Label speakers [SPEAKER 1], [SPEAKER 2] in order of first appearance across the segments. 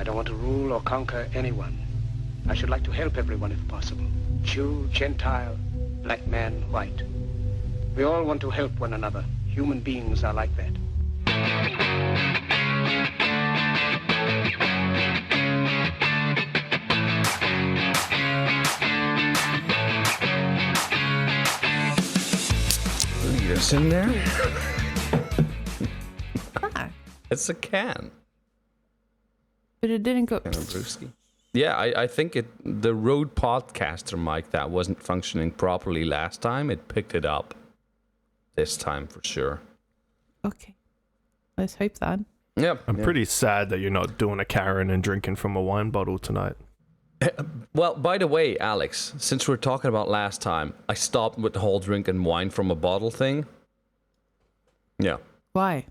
[SPEAKER 1] I don't want to rule or conquer anyone. I should like to help everyone if possible. Jew, Gentile, black man, white. We all want to help one another. Human beings are like that.
[SPEAKER 2] Lead us in there?
[SPEAKER 3] It's a can.
[SPEAKER 4] But it didn't go.
[SPEAKER 3] Yeah, I think the Rode Podcaster mic that wasn't functioning properly last time, it picked it up this time for sure.
[SPEAKER 4] Okay. Let's hope that.
[SPEAKER 3] Yep.
[SPEAKER 5] I'm pretty sad that you're not doing a Karen and drinking from a wine bottle tonight.
[SPEAKER 3] Well, by the way, Alex, since we're talking about last time, I stopped with the whole drinking wine from a bottle thing. Yeah.
[SPEAKER 4] Why?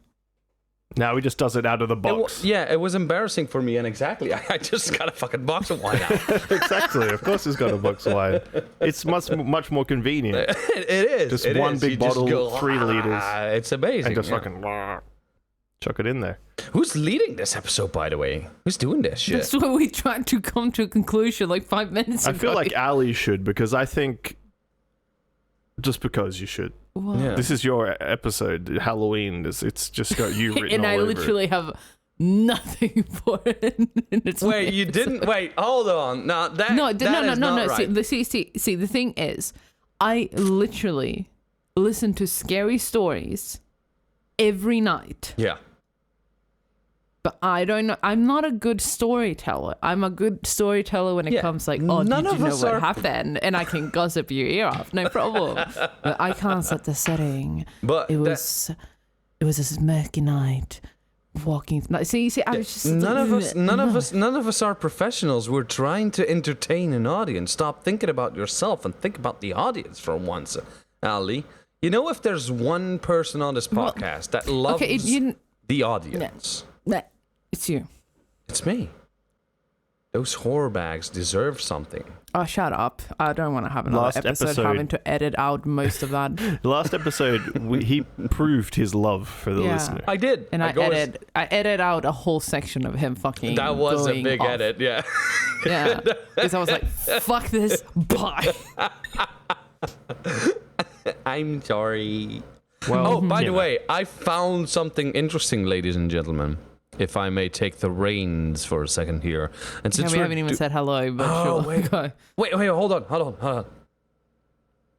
[SPEAKER 5] Now he just does it out of the box.
[SPEAKER 3] It was embarrassing for me, and exactly, I just got a fucking box of wine out.
[SPEAKER 5] Exactly, of course he's got a box of wine. It's much more convenient.
[SPEAKER 3] It is.
[SPEAKER 5] Just
[SPEAKER 3] it
[SPEAKER 5] one
[SPEAKER 3] is.
[SPEAKER 5] big
[SPEAKER 3] You
[SPEAKER 5] bottle,
[SPEAKER 3] just go,
[SPEAKER 5] 3 liters.
[SPEAKER 3] It's amazing.
[SPEAKER 5] And just fucking chuck it in there.
[SPEAKER 3] Who's leading this episode, by the way? Who's doing this shit?
[SPEAKER 4] That's what we tried to come to a conclusion like 5 minutes ago.
[SPEAKER 5] I feel like Ali should, because I think... Just because you should.
[SPEAKER 4] What?
[SPEAKER 3] Yeah.
[SPEAKER 5] This is your episode, Halloween. It's just got you written
[SPEAKER 4] and
[SPEAKER 5] all
[SPEAKER 4] I
[SPEAKER 5] over
[SPEAKER 4] literally
[SPEAKER 5] it.
[SPEAKER 4] have nothing for it. And it's
[SPEAKER 3] Wait, you didn't? Wait, hold on. No, that
[SPEAKER 4] No.
[SPEAKER 3] is not right.
[SPEAKER 4] See, the thing is, I literally listen to scary stories every night.
[SPEAKER 3] Yeah.
[SPEAKER 4] But I don't know. I'm not a good storyteller. I'm a good storyteller when it comes like, oh,
[SPEAKER 3] None
[SPEAKER 4] did you
[SPEAKER 3] of
[SPEAKER 4] know
[SPEAKER 3] us
[SPEAKER 4] what
[SPEAKER 3] are.
[SPEAKER 4] happened? And I can gossip your ear off, no problem. But I can't set the setting.
[SPEAKER 3] But
[SPEAKER 4] It was a smirky night. Walking. See, I was just
[SPEAKER 3] none of us are professionals. We're trying to entertain an audience. Stop thinking about yourself and think about the audience for once, Ali. You know, if there's one person on this podcast that loves the audience,
[SPEAKER 4] it's you.
[SPEAKER 3] it's me. Those horror bags deserve something.
[SPEAKER 4] Oh, shut up. I don't want to have another episode having to edit out most of that.
[SPEAKER 5] The last episode, he proved his love for the listener.
[SPEAKER 3] I did.
[SPEAKER 4] And I edit out a whole section of him fucking
[SPEAKER 3] That was a
[SPEAKER 4] going
[SPEAKER 3] big
[SPEAKER 4] off.
[SPEAKER 3] edit, yeah.
[SPEAKER 4] Yeah. Because I was like, fuck this, bye.
[SPEAKER 3] I'm sorry.
[SPEAKER 5] Well,
[SPEAKER 3] By the way, I found something interesting, ladies and gentlemen. If I may take the reins for a second here. And since
[SPEAKER 4] we haven't even said hello, but sure.
[SPEAKER 3] Wait.
[SPEAKER 4] Go.
[SPEAKER 3] Wait, hold on.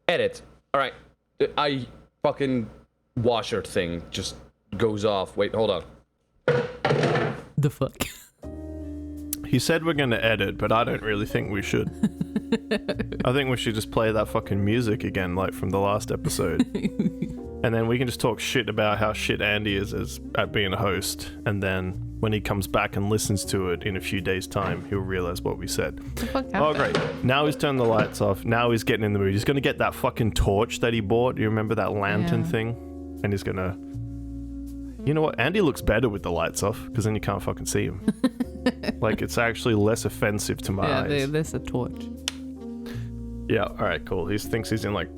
[SPEAKER 3] Edit. All right. I fucking washer thing just goes off. Wait, hold on.
[SPEAKER 4] The fuck?
[SPEAKER 5] He said we're going to edit, but I don't really think we should. I think we should just play that fucking music again, like from the last episode. And then we can just talk shit about how shit Andy is at being a host. And then when he comes back and listens to it in a few days' time, he'll realize what we said. Oh, great. Now he's turned the lights off. Now he's getting in the mood. He's going to get that fucking torch that he bought. You remember that lantern thing? And he's going to... You know what? Andy looks better with the lights off, because then you can't fucking see him. Like, it's actually less offensive to my eyes.
[SPEAKER 4] Yeah, there's a torch.
[SPEAKER 5] Yeah, alright, cool. He thinks he's in, like,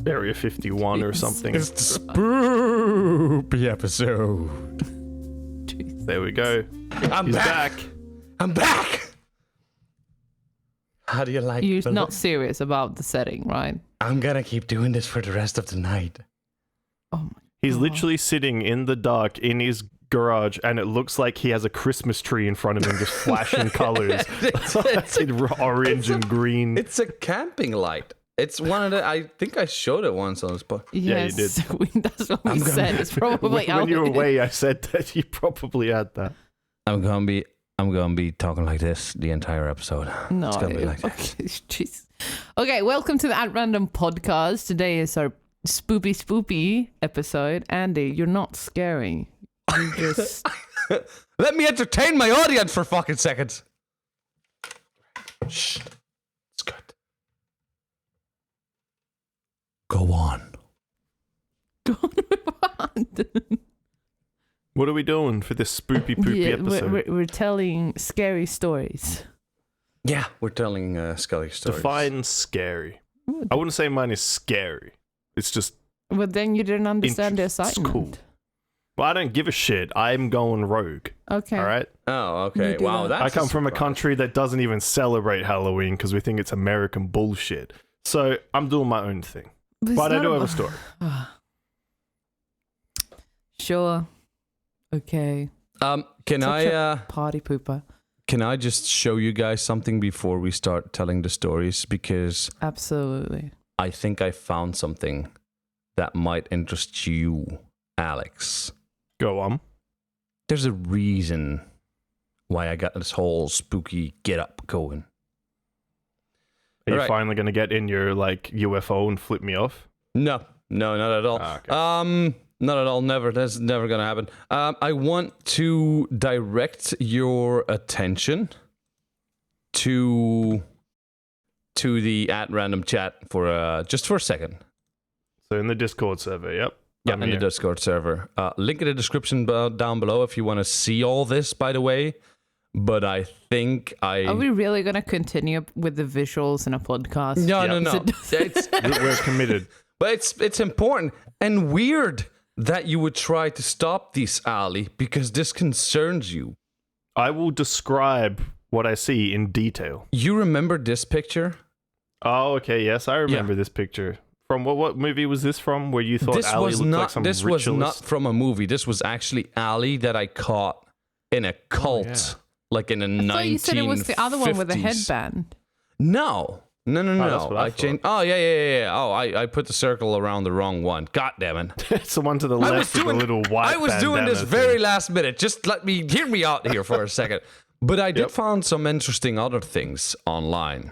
[SPEAKER 5] Area 51 or something.
[SPEAKER 3] It's the spoopy episode.
[SPEAKER 5] There we go.
[SPEAKER 3] He's back. I'm back. How do you like
[SPEAKER 4] You're not serious about the setting, right?
[SPEAKER 3] I'm gonna keep doing this for the rest of the night.
[SPEAKER 4] Oh my
[SPEAKER 5] He's literally sitting in the dark in his garage, and it looks like he has a Christmas tree in front of him, just flashing colors. It's orange and green.
[SPEAKER 3] It's a camping light. It's one of the... I think I showed it once on this book.
[SPEAKER 4] Yes,
[SPEAKER 5] yeah, you did.
[SPEAKER 4] That's what we said. It's probably
[SPEAKER 5] when you were away, I said that you probably had that.
[SPEAKER 3] I'm gonna be talking like this the entire episode.
[SPEAKER 4] No,
[SPEAKER 3] it's gonna be like that.
[SPEAKER 4] Okay, jeez. Okay, welcome to the At Random podcast. Today is our spoopy episode. Andy, you're not scary. You just...
[SPEAKER 3] Let me entertain my audience for fucking seconds. Shh. It's good. Go on.
[SPEAKER 5] What are we doing for this spoopy poopy episode?
[SPEAKER 4] We're telling scary stories.
[SPEAKER 3] Yeah, we're telling scary stories.
[SPEAKER 5] Define scary. I wouldn't say mine is scary. It's just...
[SPEAKER 4] But then you didn't understand the
[SPEAKER 5] It's
[SPEAKER 4] assignment.
[SPEAKER 5] cool. Well, I don't give a shit. I'm going rogue.
[SPEAKER 4] Okay.
[SPEAKER 5] All right.
[SPEAKER 3] Oh, okay.
[SPEAKER 4] You do
[SPEAKER 3] Wow,
[SPEAKER 4] that.
[SPEAKER 3] that's
[SPEAKER 5] I come from a
[SPEAKER 3] surprise.
[SPEAKER 5] country that doesn't even celebrate Halloween because we think it's American bullshit. So I'm doing my own thing.
[SPEAKER 4] it's
[SPEAKER 5] But I
[SPEAKER 4] not
[SPEAKER 5] do have a
[SPEAKER 4] about-
[SPEAKER 5] story.
[SPEAKER 4] Sure. Okay.
[SPEAKER 3] Can
[SPEAKER 4] Such
[SPEAKER 3] I
[SPEAKER 4] Party pooper.
[SPEAKER 3] can I just show you guys something before we start telling the stories? Because
[SPEAKER 4] Absolutely.
[SPEAKER 3] I think I found something that might interest you, Alex.
[SPEAKER 5] Go on.
[SPEAKER 3] There's a reason why I got this whole spooky get up going.
[SPEAKER 5] Are you
[SPEAKER 3] Alright.
[SPEAKER 5] finally going to get in your like UFO and flip me off?
[SPEAKER 3] No, not at all.
[SPEAKER 5] Ah, okay.
[SPEAKER 3] Not at all. Never. That's never gonna happen. I want to direct your attention to the @random chat for just for a second.
[SPEAKER 5] So in the Discord server, yep.
[SPEAKER 3] Yeah,
[SPEAKER 5] I'm
[SPEAKER 3] in the
[SPEAKER 5] here.
[SPEAKER 3] Discord server. Link in the description down below if you want to see all this, by the way. But I think
[SPEAKER 4] Are we really going to continue with the visuals in a podcast?
[SPEAKER 3] No,
[SPEAKER 5] Yep.
[SPEAKER 3] no. It's,
[SPEAKER 5] We're committed.
[SPEAKER 3] but it's important and weird that you would try to stop this, Ali, because this concerns you.
[SPEAKER 5] I will describe what I see in detail.
[SPEAKER 3] You remember this picture?
[SPEAKER 5] Oh, okay. Yes, I remember this picture. From what movie was this from? Where you thought
[SPEAKER 3] This
[SPEAKER 5] Ali
[SPEAKER 3] was
[SPEAKER 5] looked
[SPEAKER 3] not.
[SPEAKER 5] like some
[SPEAKER 3] This
[SPEAKER 5] ritualist?
[SPEAKER 3] was not from a movie. This was actually Ali that I caught in a cult, like in a
[SPEAKER 4] I thought you said it was the other one with the
[SPEAKER 3] 1950s.
[SPEAKER 4] headband.
[SPEAKER 3] No.
[SPEAKER 5] that's what I
[SPEAKER 3] I changed. Oh yeah. Oh, I put the circle around the wrong one. God damn it!
[SPEAKER 5] It's the one to the
[SPEAKER 3] I was
[SPEAKER 5] left with the
[SPEAKER 3] doing.
[SPEAKER 5] little white
[SPEAKER 3] I was doing this
[SPEAKER 5] bandana
[SPEAKER 3] very
[SPEAKER 5] thing.
[SPEAKER 3] last minute. Just hear me out here for a second. But I did
[SPEAKER 5] Yep.
[SPEAKER 3] find some interesting other things online.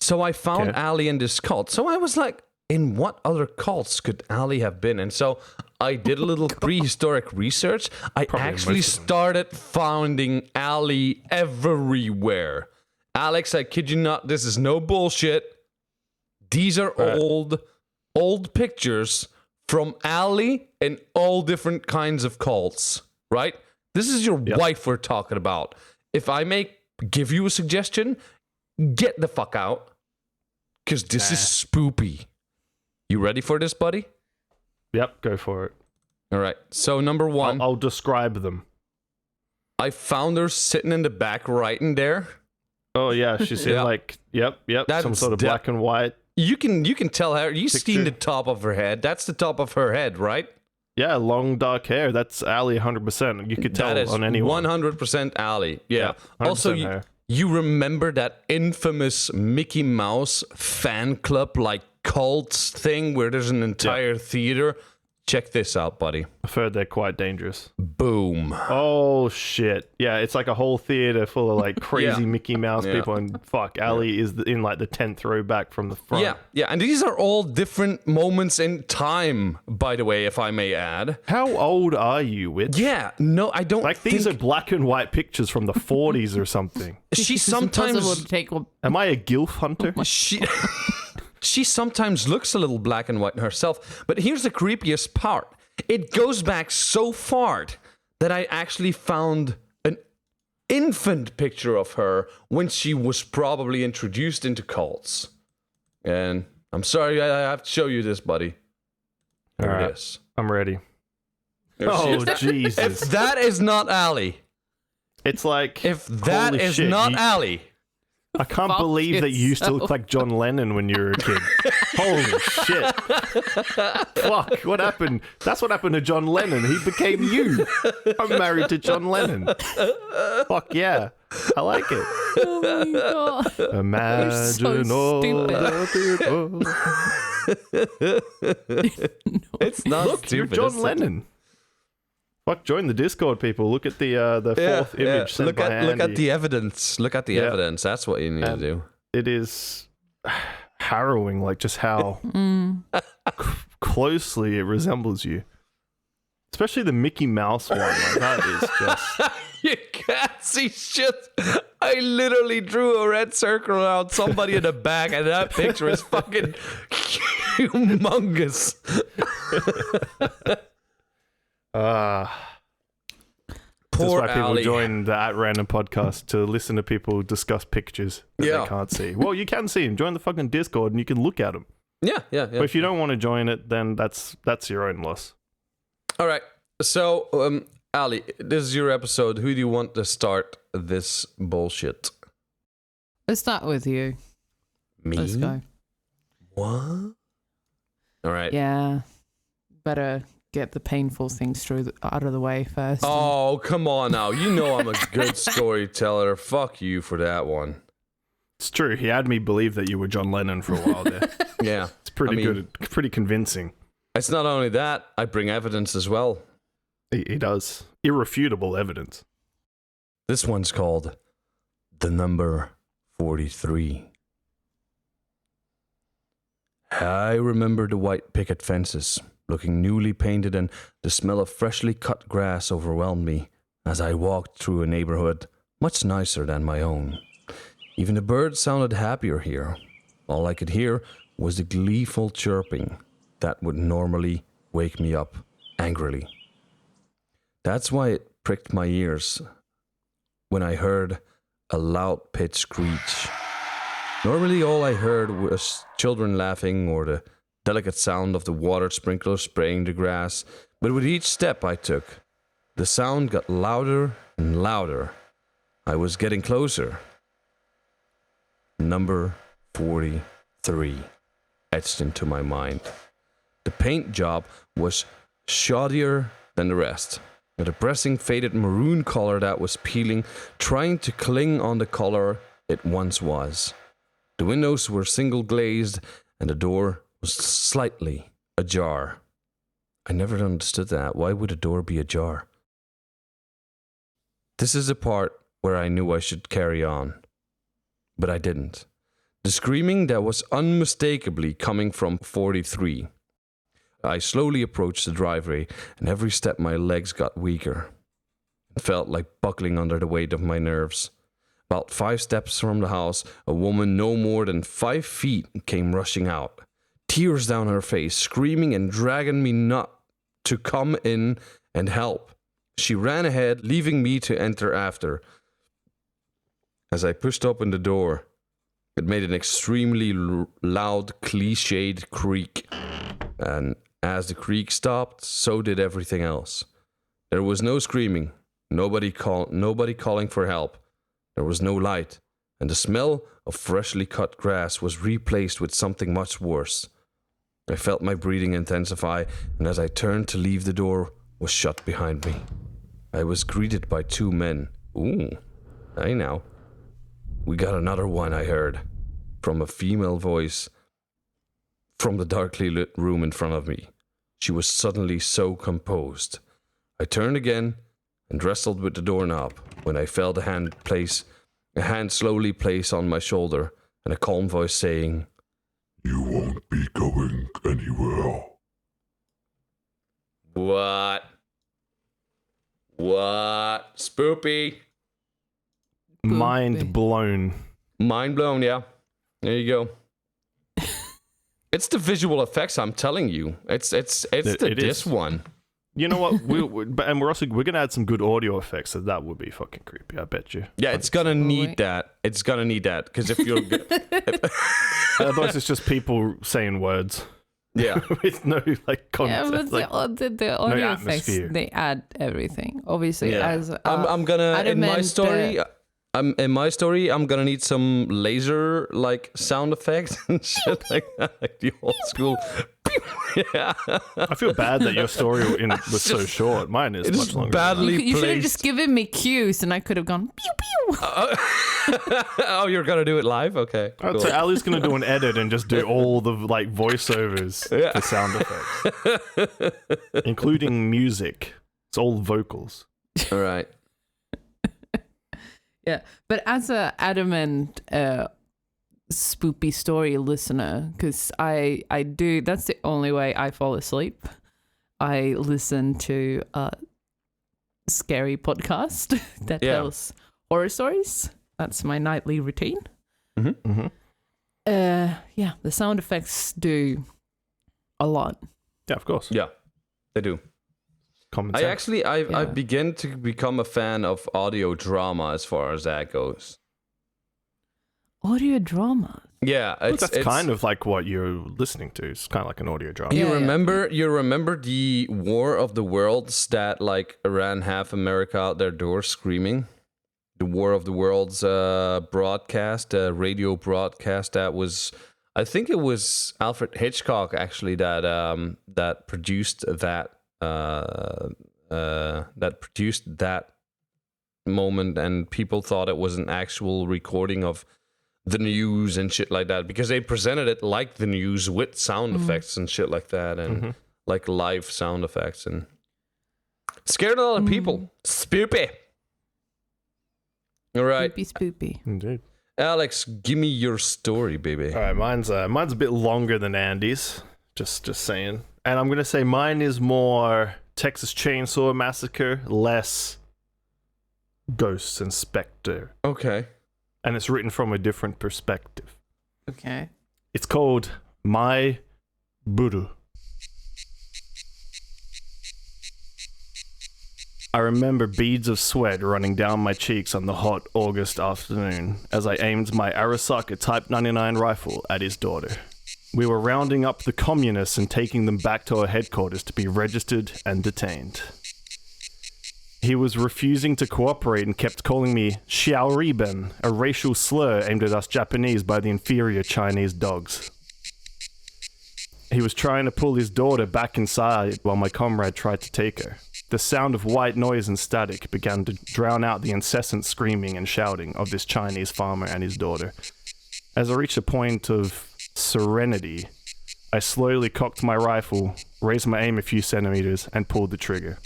[SPEAKER 3] So I found
[SPEAKER 5] Okay.
[SPEAKER 3] Ali in this cult. So I was like, in what other cults could Ali have been? And so I did a little prehistoric research. I
[SPEAKER 5] Probably
[SPEAKER 3] actually
[SPEAKER 5] most of them.
[SPEAKER 3] started finding Ali everywhere. Alex, I kid you not, this is no bullshit. These are old pictures from Ali in all different kinds of cults, right? This is your wife we're talking about. If I may give you a suggestion, get the fuck out. Because this is spoopy. You ready for this, buddy?
[SPEAKER 5] Yep, go for it.
[SPEAKER 3] All right. So, number one,
[SPEAKER 5] I'll describe them.
[SPEAKER 3] I found her sitting in the back writing there.
[SPEAKER 5] Oh yeah, she's in
[SPEAKER 3] Yeah.
[SPEAKER 5] like some
[SPEAKER 3] That's
[SPEAKER 5] sort of
[SPEAKER 3] de-
[SPEAKER 5] black and white.
[SPEAKER 3] You can tell her. You
[SPEAKER 5] Picture.
[SPEAKER 3] seen the top of her head. That's the top of her head, right?
[SPEAKER 5] Yeah, long dark hair. That's Ali 100%. You could tell
[SPEAKER 3] That is
[SPEAKER 5] on anyone.
[SPEAKER 3] 100% Ali. Yeah.
[SPEAKER 5] 100%
[SPEAKER 3] Also,
[SPEAKER 5] her.
[SPEAKER 3] you remember that infamous Mickey Mouse fan club, like cults thing where there's an entire theater? Check this out, buddy.
[SPEAKER 5] I've heard they're quite dangerous.
[SPEAKER 3] Boom.
[SPEAKER 5] Oh shit! Yeah, it's like a whole theater full of like crazy
[SPEAKER 3] Yeah.
[SPEAKER 5] Mickey Mouse
[SPEAKER 3] Yeah.
[SPEAKER 5] people, and fuck, Ali is in like the 10th row back from the front.
[SPEAKER 3] Yeah. And these are all different moments in time, by the way, if I may add.
[SPEAKER 5] How old are you, Witch?
[SPEAKER 3] Yeah. No, I don't
[SPEAKER 5] Like these are
[SPEAKER 3] think...
[SPEAKER 5] black and white pictures from the 40s or something.
[SPEAKER 3] She
[SPEAKER 4] It's impossible
[SPEAKER 3] sometimes...
[SPEAKER 4] to take one.
[SPEAKER 5] Am I a gilf hunter?
[SPEAKER 3] She... She sometimes looks a little black and white herself. But here's the creepiest part. It goes back so far that I actually found an infant picture of her when she was probably introduced into cults. And I'm sorry I have to show you this, buddy. Here
[SPEAKER 5] Alright.
[SPEAKER 3] it is.
[SPEAKER 5] I'm ready.
[SPEAKER 3] There she
[SPEAKER 5] Oh
[SPEAKER 3] is. If
[SPEAKER 5] Jesus!
[SPEAKER 3] that is not Ali,
[SPEAKER 5] It's like
[SPEAKER 3] if that
[SPEAKER 5] holy
[SPEAKER 3] is
[SPEAKER 5] shit,
[SPEAKER 3] not
[SPEAKER 5] you-
[SPEAKER 3] Ali,
[SPEAKER 5] I can't
[SPEAKER 4] Fuck
[SPEAKER 5] believe that you used to look
[SPEAKER 4] yourself.
[SPEAKER 5] like John Lennon when you were a kid. Holy shit. Fuck, what happened? That's what happened to John Lennon. He became you. I'm married to John Lennon. Fuck yeah. I like it.
[SPEAKER 4] Oh my god.
[SPEAKER 5] Imagine
[SPEAKER 4] so
[SPEAKER 5] all
[SPEAKER 4] stupid.
[SPEAKER 5] the people.
[SPEAKER 3] it's not
[SPEAKER 5] Look, you're
[SPEAKER 3] stupid.
[SPEAKER 5] John
[SPEAKER 3] it's-
[SPEAKER 5] Lennon. Fuck, join the Discord, people. Look at the fourth image sent
[SPEAKER 3] Look
[SPEAKER 5] by
[SPEAKER 3] at
[SPEAKER 5] Andy.
[SPEAKER 3] the evidence. Look at the
[SPEAKER 5] Yeah.
[SPEAKER 3] evidence. That's what you need to
[SPEAKER 5] And-
[SPEAKER 3] do.
[SPEAKER 5] It is harrowing, like just how
[SPEAKER 4] Mm.
[SPEAKER 5] closely it resembles you. Especially the Mickey Mouse one. Like, that is just...
[SPEAKER 3] You can't see shit. I literally drew a red circle around somebody in the back, and that picture is fucking humongous.
[SPEAKER 5] That's
[SPEAKER 3] Poor
[SPEAKER 5] why people
[SPEAKER 3] Ali.
[SPEAKER 5] join the At Random podcast to listen to people discuss pictures that
[SPEAKER 3] Yeah.
[SPEAKER 5] they can't see. Well, you can see them. Join the fucking Discord and you can look at them.
[SPEAKER 3] Yeah.
[SPEAKER 5] But if you don't want to join it, then that's your own loss.
[SPEAKER 3] All right. So, Ali, this is your episode. Who do you want to start this bullshit?
[SPEAKER 4] Let's start with you.
[SPEAKER 3] Me?
[SPEAKER 4] Let's go.
[SPEAKER 3] What? All right.
[SPEAKER 4] Yeah. Better get the painful things out of the way first.
[SPEAKER 3] Oh, come on now. You know I'm a good storyteller. Fuck you for that one.
[SPEAKER 5] It's true. He had me believe that you were John Lennon for a while there.
[SPEAKER 3] Yeah.
[SPEAKER 5] It's pretty good. Pretty convincing.
[SPEAKER 3] It's not only that, I bring evidence as well.
[SPEAKER 5] He does. Irrefutable evidence.
[SPEAKER 3] This one's called The Number 43. I remember the white picket fences, looking newly painted, and the smell of freshly cut grass overwhelmed me as I walked through a neighborhood much nicer than my own. Even the birds sounded happier here. All I could hear was the gleeful chirping that would normally wake me up angrily. That's why it pricked my ears when I heard a loud pitched screech. Normally all I heard was children laughing or the delicate sound of the water sprinkler spraying the grass, but with each step I took, the sound got louder and louder. I was getting closer. Number 43 etched into my mind. The paint job was shoddier than the rest. A depressing faded maroon color that was peeling, trying to cling on the color it once was. The windows were single glazed and the door was slightly ajar. I never understood that. Why would a door be ajar? This is the part where I knew I should carry on, but I didn't. The screaming that was unmistakably coming from 43. I slowly approached the driveway, and every step my legs got weaker. It felt like buckling under the weight of my nerves. About 5 steps from the house, a woman no more than 5 feet came rushing out, tears down her face, screaming and dragging me not to come in and help. She ran ahead, leaving me to enter after. As I pushed open the door, it made an extremely loud, cliched creak, and as the creak stopped, so did everything else. There was no screaming, nobody calling for help. There was no light, and the smell of freshly cut grass was replaced with something much worse. I felt my breathing intensify, and as I turned to leave, the door was shut behind me. I was greeted by 2 men. Ooh, hey now. We got another one, I heard, from a female voice from the darkly lit room in front of me. She was suddenly so composed. I turned again and wrestled with the doorknob when I felt a hand slowly place on my shoulder and a calm voice saying,
[SPEAKER 2] "You won't be going anywhere."
[SPEAKER 3] What? Spoopy?
[SPEAKER 5] Mind blown.
[SPEAKER 3] Mind blown, yeah. There you go. It's the visual effects, I'm telling you. It's this one.
[SPEAKER 5] You know what? We're gonna add some good audio effects, so that would be fucking creepy. I bet you.
[SPEAKER 3] Yeah, it's gonna need that. It's gonna need that because if you're,
[SPEAKER 5] otherwise it's just people saying words.
[SPEAKER 3] Yeah,
[SPEAKER 5] with no like content.
[SPEAKER 4] Yeah, but the audio effects, they add everything. Obviously, as
[SPEAKER 3] I'm gonna in my story, I'm gonna need some laser like sound effects and shit like that, like the old school. Yeah.
[SPEAKER 5] I feel bad that your story was so short. Mine is much longer.
[SPEAKER 3] Badly
[SPEAKER 4] you should have just given me cues, and I could have gone pew pew.
[SPEAKER 3] Oh, you're gonna do it live? Okay.
[SPEAKER 5] Cool. So Ali's gonna do an edit and just do all the like voiceovers for sound effects, including music. It's all vocals.
[SPEAKER 3] All right.
[SPEAKER 4] Yeah, but as a adamant spoopy story listener, because I do, that's the only way I fall asleep. I listen to a scary podcast that tells horror stories. That's my nightly routine.
[SPEAKER 3] Mm-hmm. Mm-hmm.
[SPEAKER 4] Yeah, the sound effects do a lot.
[SPEAKER 5] Yeah, of course.
[SPEAKER 3] Yeah, they do. I've begun to become a fan of audio drama as far as that goes.
[SPEAKER 4] Audio dramas?
[SPEAKER 3] Yeah,
[SPEAKER 5] That's kind of like what you're listening to. It's kind of like an audio drama.
[SPEAKER 3] You remember the War of the Worlds that like ran half America out their doors screaming? The War of the Worlds broadcast, radio broadcast that was, I think it was Alfred Hitchcock actually that produced that moment, and people thought it was an actual recording of the news and shit like that, because they presented it like the news with sound effects and shit like that, and like live sound effects, and scared a lot of people. Spoopy. All right.
[SPEAKER 4] Spoopy.
[SPEAKER 5] Indeed.
[SPEAKER 3] Alex, give me your story, baby.
[SPEAKER 5] All right, mine's a bit longer than Andy's. Just saying. And I'm gonna say mine is more Texas Chainsaw Massacre, less ghosts and specter.
[SPEAKER 3] Okay.
[SPEAKER 5] And it's written from a different perspective.
[SPEAKER 4] Okay.
[SPEAKER 5] It's called My Buru. I remember beads of sweat running down my cheeks on the hot August afternoon as I aimed my Arasaka Type 99 rifle at his daughter. We were rounding up the communists and taking them back to our headquarters to be registered and detained. He was refusing to cooperate and kept calling me Xiaoriben, a racial slur aimed at us Japanese by the inferior Chinese dogs. He was trying to pull his daughter back inside while my comrade tried to take her. The sound of white noise and static began to drown out the incessant screaming and shouting of this Chinese farmer and his daughter. As I reached a point of serenity, I slowly cocked my rifle, raised my aim a few centimeters, and pulled the trigger.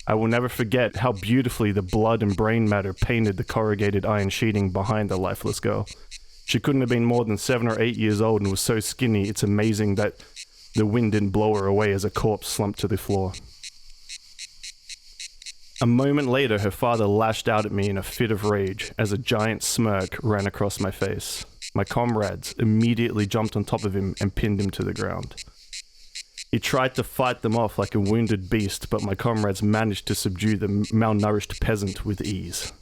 [SPEAKER 5] I will never forget how beautifully the blood and brain matter painted the corrugated iron sheeting behind the lifeless girl. She couldn't have been more than 7 or 8 years old and was so skinny it's amazing that the wind didn't blow her away as a corpse slumped to the floor. A moment later, her father lashed out at me in a fit of rage as a giant smirk ran across my face. My comrades immediately jumped on top of him and pinned him to the ground. He tried to fight them off like a wounded beast, but my comrades managed to subdue the malnourished peasant with ease.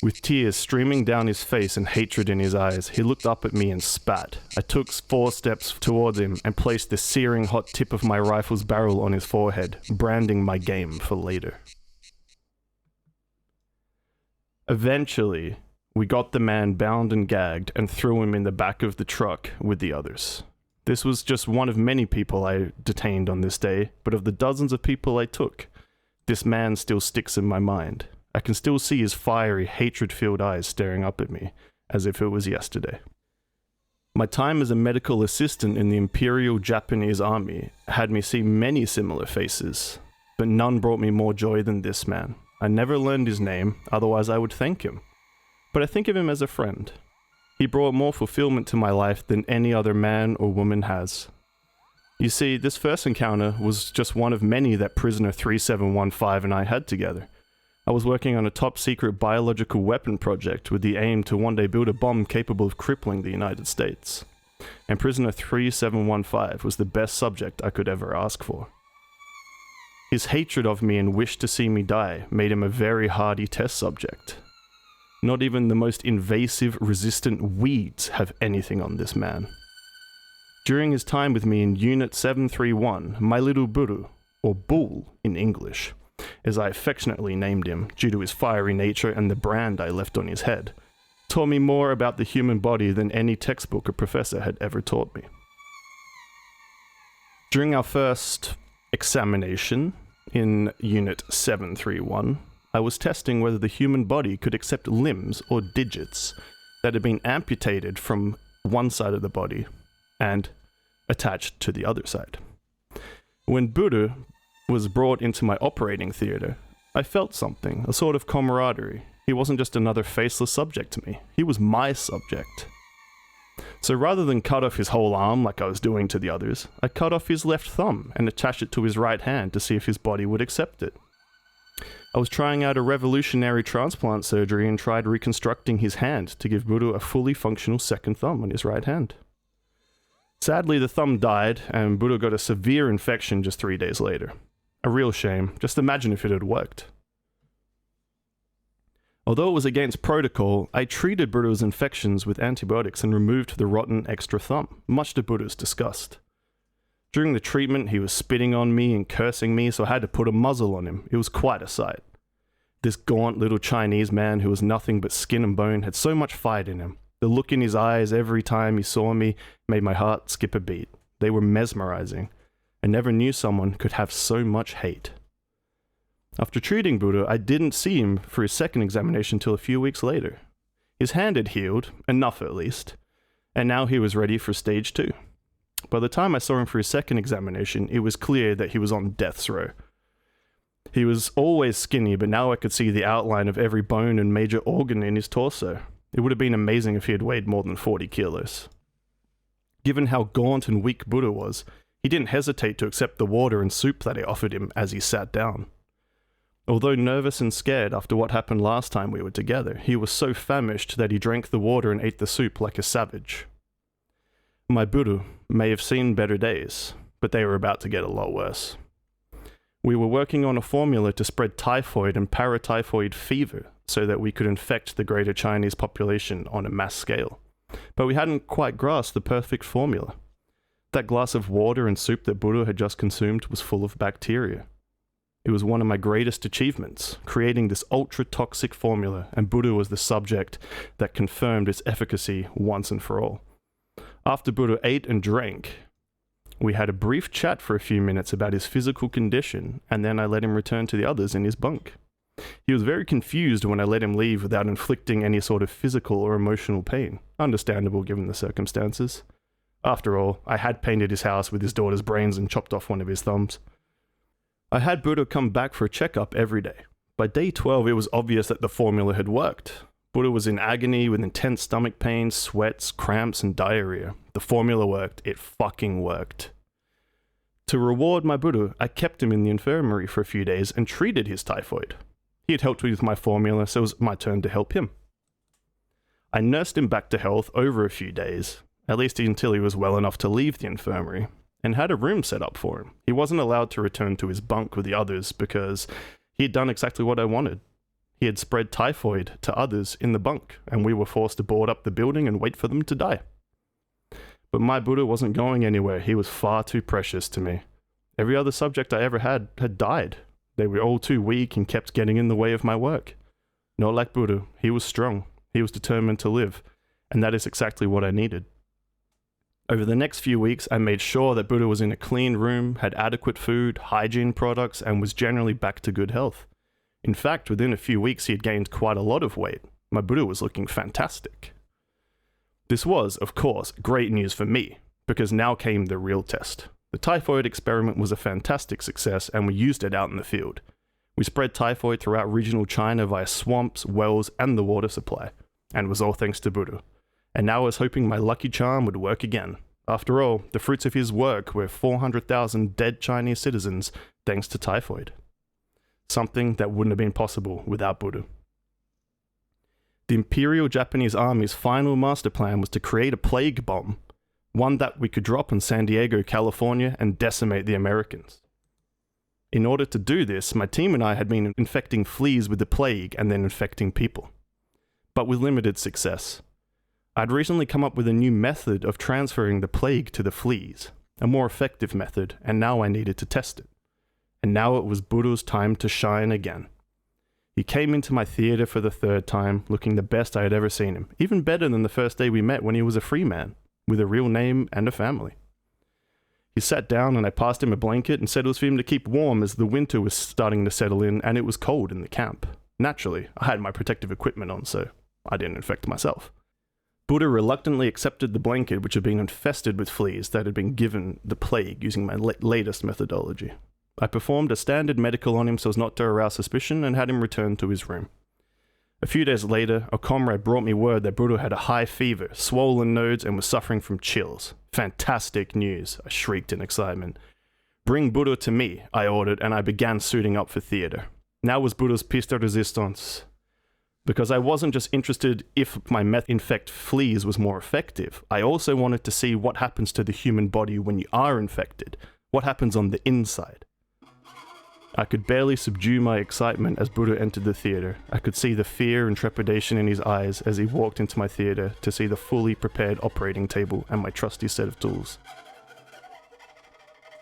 [SPEAKER 5] With tears streaming down his face and hatred in his eyes, he looked up at me and spat. I took 4 steps towards him and placed the searing hot tip of my rifle's barrel on his forehead, branding my game for later. Eventually, we got the man bound and gagged and threw him in the back of the truck with the others. This was just one of many people I detained on this day, but of the dozens of people I took, this man still sticks in my mind. I can still see his fiery, hatred-filled eyes staring up at me, as if it was yesterday. My time as a medical assistant in the Imperial Japanese Army had me see many similar faces, but none brought me more joy than this man. I never learned his name, otherwise I would thank him. But I think of him as a friend. He brought more fulfillment to my life than any other man or woman has. You see, this first encounter was just one of many that Prisoner 3715 and I had together. I was working on a top-secret biological weapon project with the aim to one day build a bomb capable of crippling the United States. And Prisoner 3715 was the best subject I could ever ask for. His hatred of me and wish to see me die made him a very hardy test subject. Not even the most invasive, resistant weeds have anything on this man. During his time with me in Unit 731, my little Buru, or Bull in English, as I affectionately named him due to his fiery nature and the brand I left on his head, taught me more about the human body than any textbook or professor had ever taught me. During our first examination in Unit 731, I was testing whether the human body could accept limbs or digits that had been amputated from one side of the body and attached to the other side. When Buddha was brought into my operating theater, I felt something, a sort of camaraderie. He wasn't just another faceless subject to me. He was my subject. So rather than cut off his whole arm like I was doing to the others, I cut off his left thumb and attached it to his right hand to see if his body would accept it. I was trying out a revolutionary transplant surgery and tried reconstructing his hand to give Buddha a fully functional second thumb on his right hand. Sadly, the thumb died and Buddha got a severe infection just 3 days later. A real shame. Just imagine if it had worked. Although it was against protocol, I treated Buddha's infections with antibiotics and removed the rotten extra thumb, much to Buddha's disgust. During the treatment, he was spitting on me and cursing me, so I had to put a muzzle on him. It was quite a sight. This gaunt little Chinese man who was nothing but skin and bone had so much fight in him. The look in his eyes every time he saw me made my heart skip a beat. They were mesmerizing. I never knew someone could have so much hate. After treating Buddha, I didn't see him for his second examination till a few weeks later. His hand had healed, enough at least, and now he was ready for stage 2. By the time I saw him for his second examination, it was clear that he was on death's row. He was always skinny, but now I could see the outline of every bone and major organ in his torso. It would have been amazing if he had weighed more than 40 kilos. Given how gaunt and weak Buddha was, he didn't hesitate to accept the water and soup that I offered him as he sat down. Although nervous and scared after what happened last time we were together, he was so famished that he drank the water and ate the soup like a savage. My Buddha may have seen better days, but they were about to get a lot worse. We were working on a formula to spread typhoid and paratyphoid fever so that we could infect the greater Chinese population on a mass scale. But we hadn't quite grasped the perfect formula. That glass of water and soup that Buddha had just consumed was full of bacteria. It was one of my greatest achievements, creating this ultra-toxic formula, and Buddha was the subject that confirmed its efficacy once and for all. After Buddha ate and drank, we had a brief chat for a few minutes about his physical condition, and then I let him return to the others in his bunk. He was very confused when I let him leave without inflicting any sort of physical or emotional pain, understandable given the circumstances. After all, I had painted his house with his daughter's brains and chopped off one of his thumbs. I had Buddha come back for a checkup every day. By day 12, it was obvious that the formula had worked. Buddha was in agony with intense stomach pain, sweats, cramps, and diarrhea. The formula worked. It fucking worked. To reward my Buddha, I kept him in the infirmary for a few days and treated his typhoid. He had helped me with my formula, so it was my turn to help him. I nursed him back to health over a few days, at least until he was well enough to leave the infirmary, and had a room set up for him. He wasn't allowed to return to his bunk with the others because he had done exactly what I wanted. He had spread typhoid to others in the bunk, and we were forced to board up the building and wait for them to die. But my Buddha wasn't going anywhere. He was far too precious to me. Every other subject I ever had died. They were all too weak and kept getting in the way of my work. Not like Buddha. He was strong. He was determined to live, and that is exactly what I needed. Over the next few weeks, I made sure that Buddha was in a clean room, had adequate food, hygiene products, and was generally back to good health. In fact, within a few weeks, he had gained quite a lot of weight. My Buddha was looking fantastic. This was, of course, great news for me, because now came the real test. The typhoid experiment was a fantastic success, and we used it out in the field. We spread typhoid throughout regional China via swamps, wells, and the water supply, and it was all thanks to Buddha. And now I was hoping my lucky charm would work again. After all, the fruits of his work were 400,000 dead Chinese citizens thanks to typhoid. Something that wouldn't have been possible without Buddha. The Imperial Japanese Army's final master plan was to create a plague bomb, one that we could drop in San Diego, California, and decimate the Americans. In order to do this, my team and I had been infecting fleas with the plague and then infecting people. But with limited success. I'd recently come up with a new method of transferring the plague to the fleas, a more effective method, and now I needed to test it. And now it was Buddha's time to shine again. He came into my theater for the third time, looking the best I had ever seen him, even better than the first day we met when he was a free man, with a real name and a family. He sat down and I passed him a blanket and said it was for him to keep warm as the winter was starting to settle in and it was cold in the camp. Naturally, I had my protective equipment on, so I didn't infect myself. Buddha reluctantly accepted the blanket, which had been infested with fleas that had been given the plague using my latest methodology. I performed a standard medical on him so as not to arouse suspicion and had him returned to his room. A few days later, a comrade brought me word that Buddha had a high fever, swollen nodes, and was suffering from chills. Fantastic news, I shrieked in excitement. Bring Buddha to me, I ordered, and I began suiting up for theater. Now was Buddha's piece de resistance. Because I wasn't just interested if my meth infect fleas was more effective, I also wanted to see what happens to the human body when you are infected. What happens on the inside. I could barely subdue my excitement as Buddha entered the theater. I could see the fear and trepidation in his eyes as he walked into my theater to see the fully prepared operating table and my trusty set of tools.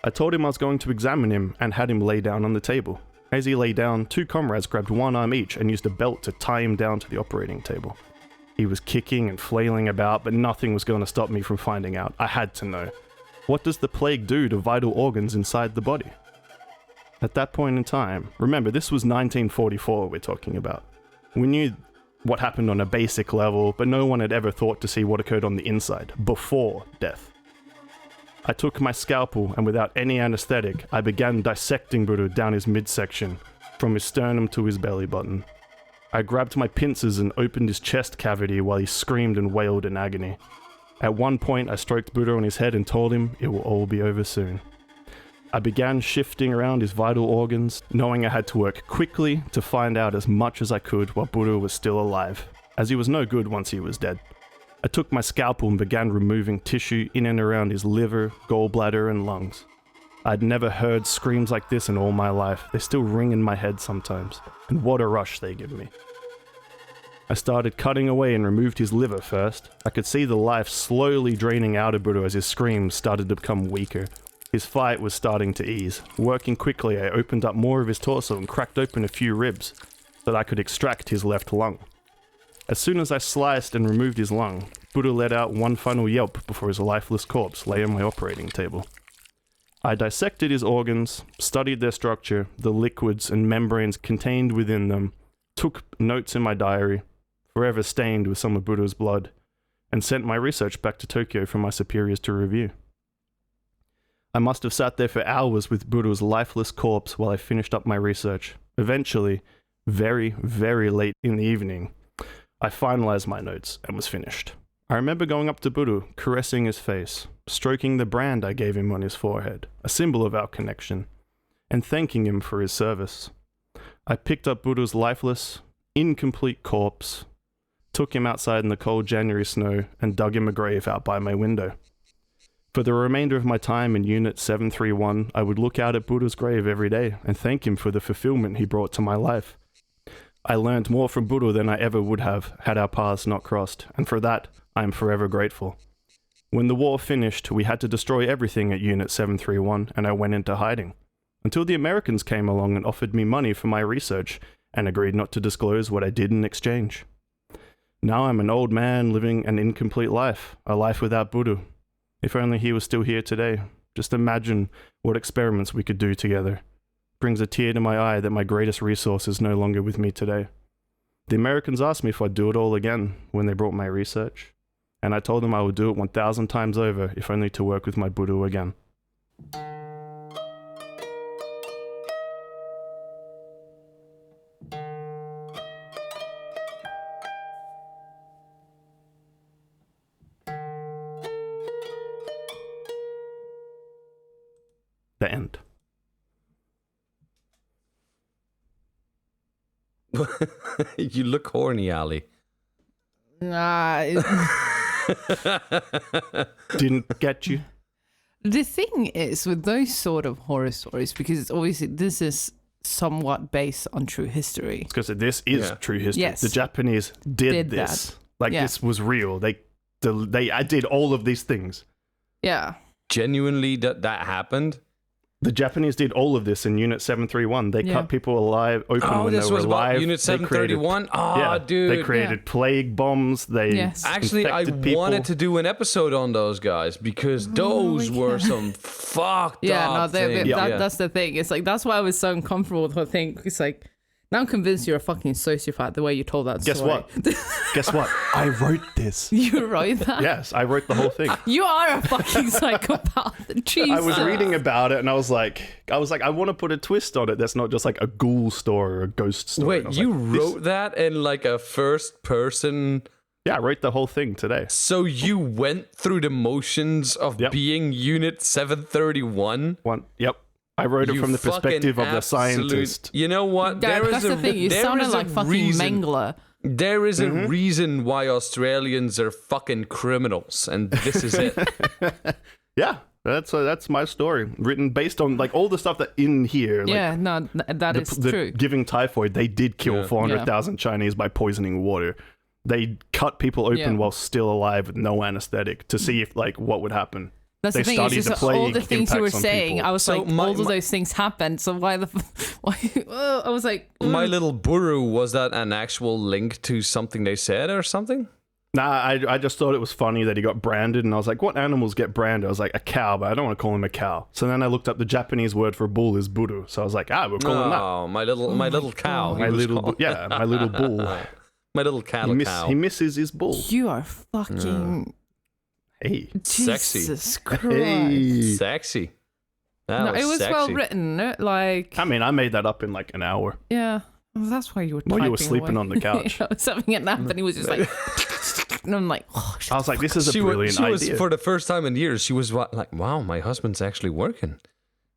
[SPEAKER 5] I told him I was going to examine him and had him lay down on the table. As he lay down, 2 comrades grabbed one arm each and used a belt to tie him down to the operating table. He was kicking and flailing about, but nothing was going to stop me from finding out. I had to know. What does the plague do to vital organs inside the body? At that point in time, remember, this was 1944 we're talking about. We knew what happened on a basic level, but no one had ever thought to see what occurred on the inside, before death. I took my scalpel, and without any anesthetic, I began dissecting Buddha down his midsection, from his sternum to his belly button. I grabbed my pincers and opened his chest cavity while he screamed and wailed in agony. At one point, I stroked Buddha on his head and told him it will all be over soon. I began shifting around his vital organs, knowing I had to work quickly to find out as much as I could while Buddha was still alive, as he was no good once he was dead. I took my scalpel and began removing tissue in and around his liver, gallbladder, and lungs. I'd never heard screams like this in all my life. They still ring in my head sometimes, and what a rush they give me. I started cutting away and removed his liver first. I could see the life slowly draining out of Buddha as his screams started to become weaker. His fight was starting to ease. Working quickly, I opened up more of his torso and cracked open a few ribs so that I could extract his left lung. As soon as I sliced and removed his lung, Buddha let out one final yelp before his lifeless corpse lay on my operating table. I dissected his organs, studied their structure, the liquids and membranes contained within them, took notes in my diary, forever stained with some of Buddha's blood, and sent my research back to Tokyo for my superiors to review. I must have sat there for hours with Buddha's lifeless corpse while I finished up my research. Eventually, very, very late in the evening, I finalized my notes and was finished. I remember going up to Buddha, caressing his face, stroking the brand I gave him on his forehead, a symbol of our connection, and thanking him for his service. I picked up Buddha's lifeless, incomplete corpse, took him outside in the cold January snow, and dug him a grave out by my window. For the remainder of my time in Unit 731, I would look out at Buddha's grave every day and thank him for the fulfillment he brought to my life. I learned more from Buddha than I ever would have had our paths not crossed, and for that, I am forever grateful. When the war finished, we had to destroy everything at Unit 731, and I went into hiding. Until the Americans came along and offered me money for my research, and agreed not to disclose what I did in exchange. Now I'm an old man living an incomplete life, a life without Buddha. If only he was still here today. Just imagine what experiments we could do together. Brings a tear to my eye that my greatest resource is no longer with me today. The Americans asked me if I'd do it all again when they brought my research, and I told them I would do it 1,000 times over if only to work with my Buddha again. The end.
[SPEAKER 3] You look horny, Ali.
[SPEAKER 4] Nah.
[SPEAKER 5] Didn't get you?
[SPEAKER 4] The thing is with those sort of horror stories, because it's obviously this is somewhat based on true history.
[SPEAKER 5] Because this is true history.
[SPEAKER 4] Yes.
[SPEAKER 5] The Japanese did this.
[SPEAKER 4] That.
[SPEAKER 5] Like,
[SPEAKER 4] Yeah.
[SPEAKER 5] this was real. I did all of these things.
[SPEAKER 4] Yeah.
[SPEAKER 3] Genuinely, that happened?
[SPEAKER 5] The Japanese did all of this in Unit 731. They cut people alive, open when
[SPEAKER 3] this
[SPEAKER 5] they were
[SPEAKER 3] was
[SPEAKER 5] alive.
[SPEAKER 3] about Unit 731? Dude.
[SPEAKER 5] They created plague bombs. They
[SPEAKER 4] Yes.
[SPEAKER 3] Actually, I
[SPEAKER 5] infected people.
[SPEAKER 3] wanted to do an episode on those guys because those were some fucked up things.
[SPEAKER 4] That's the thing. It's like, that's why I was so uncomfortable with the whole thing. It's like, now I'm convinced you're a fucking sociopath the way you told that
[SPEAKER 5] Guess
[SPEAKER 4] story.
[SPEAKER 5] what? Guess what? I wrote this.
[SPEAKER 4] You wrote that?
[SPEAKER 5] Yes, I wrote the whole thing.
[SPEAKER 4] You are a fucking psychopath. Jesus.
[SPEAKER 5] I was reading about it and I was like, I want to put a twist on it that's not just like a ghoul story or a ghost story. And I
[SPEAKER 3] Wait,
[SPEAKER 5] was
[SPEAKER 3] you
[SPEAKER 5] like,
[SPEAKER 3] wrote that in like a first person?
[SPEAKER 5] Yeah, I wrote the whole thing today.
[SPEAKER 3] So you went through the motions of being Unit 731?
[SPEAKER 5] Yep. I wrote it
[SPEAKER 3] You
[SPEAKER 5] from the perspective of
[SPEAKER 3] fucking
[SPEAKER 5] the scientist.
[SPEAKER 3] You know what?
[SPEAKER 4] That's the thing. You sounded like fucking Mengele.
[SPEAKER 3] There is a reason why Australians are fucking criminals, and this is it.
[SPEAKER 5] Yeah, That's my story, written based on like all the stuff that in here. Like,
[SPEAKER 4] Yeah, no, that is true.
[SPEAKER 5] Giving typhoid, they did kill 400,000 Chinese by poisoning water. They cut people open while still alive with no anesthetic to see if like what would happen.
[SPEAKER 4] That's
[SPEAKER 5] They
[SPEAKER 4] the thing.
[SPEAKER 5] studied
[SPEAKER 4] It's
[SPEAKER 5] the
[SPEAKER 4] just all the
[SPEAKER 5] plague
[SPEAKER 4] things you were
[SPEAKER 5] impacts on
[SPEAKER 4] saying.
[SPEAKER 5] people.
[SPEAKER 4] I was
[SPEAKER 3] So
[SPEAKER 4] like,
[SPEAKER 3] my-
[SPEAKER 4] all of those things happened. So why? I was like,
[SPEAKER 3] My little buru, was that an actual link to something they said or something?
[SPEAKER 5] Nah, I just thought it was funny that he got branded, and I was like, what animals get branded? I was like, a cow, but I don't want to call him a cow. So then I looked up the Japanese word for bull is buru. So I was like, we'll call him that.
[SPEAKER 3] Oh, my little cow.
[SPEAKER 5] My
[SPEAKER 3] he was
[SPEAKER 5] little,
[SPEAKER 3] called.
[SPEAKER 5] my little bull.
[SPEAKER 3] My little cattle cow.
[SPEAKER 5] He misses his bull.
[SPEAKER 4] you are fucking
[SPEAKER 5] Hey.
[SPEAKER 3] Sexy.
[SPEAKER 4] Jesus Christ.
[SPEAKER 5] Hey.
[SPEAKER 3] Sexy. That
[SPEAKER 4] No, it was
[SPEAKER 3] sexy.
[SPEAKER 4] well written. Like,
[SPEAKER 5] I mean, I made that up in like an hour.
[SPEAKER 4] yeah. Well, that's why you were.
[SPEAKER 5] While you were
[SPEAKER 4] typing
[SPEAKER 5] sleeping
[SPEAKER 4] away.
[SPEAKER 5] on the couch.
[SPEAKER 4] I was having a nap, and he was just like, and I'm like, oh,
[SPEAKER 5] I was like, this is a
[SPEAKER 3] She
[SPEAKER 5] brilliant
[SPEAKER 3] was
[SPEAKER 5] idea.
[SPEAKER 3] for the first time in years. She was like, "Wow, my husband's actually working.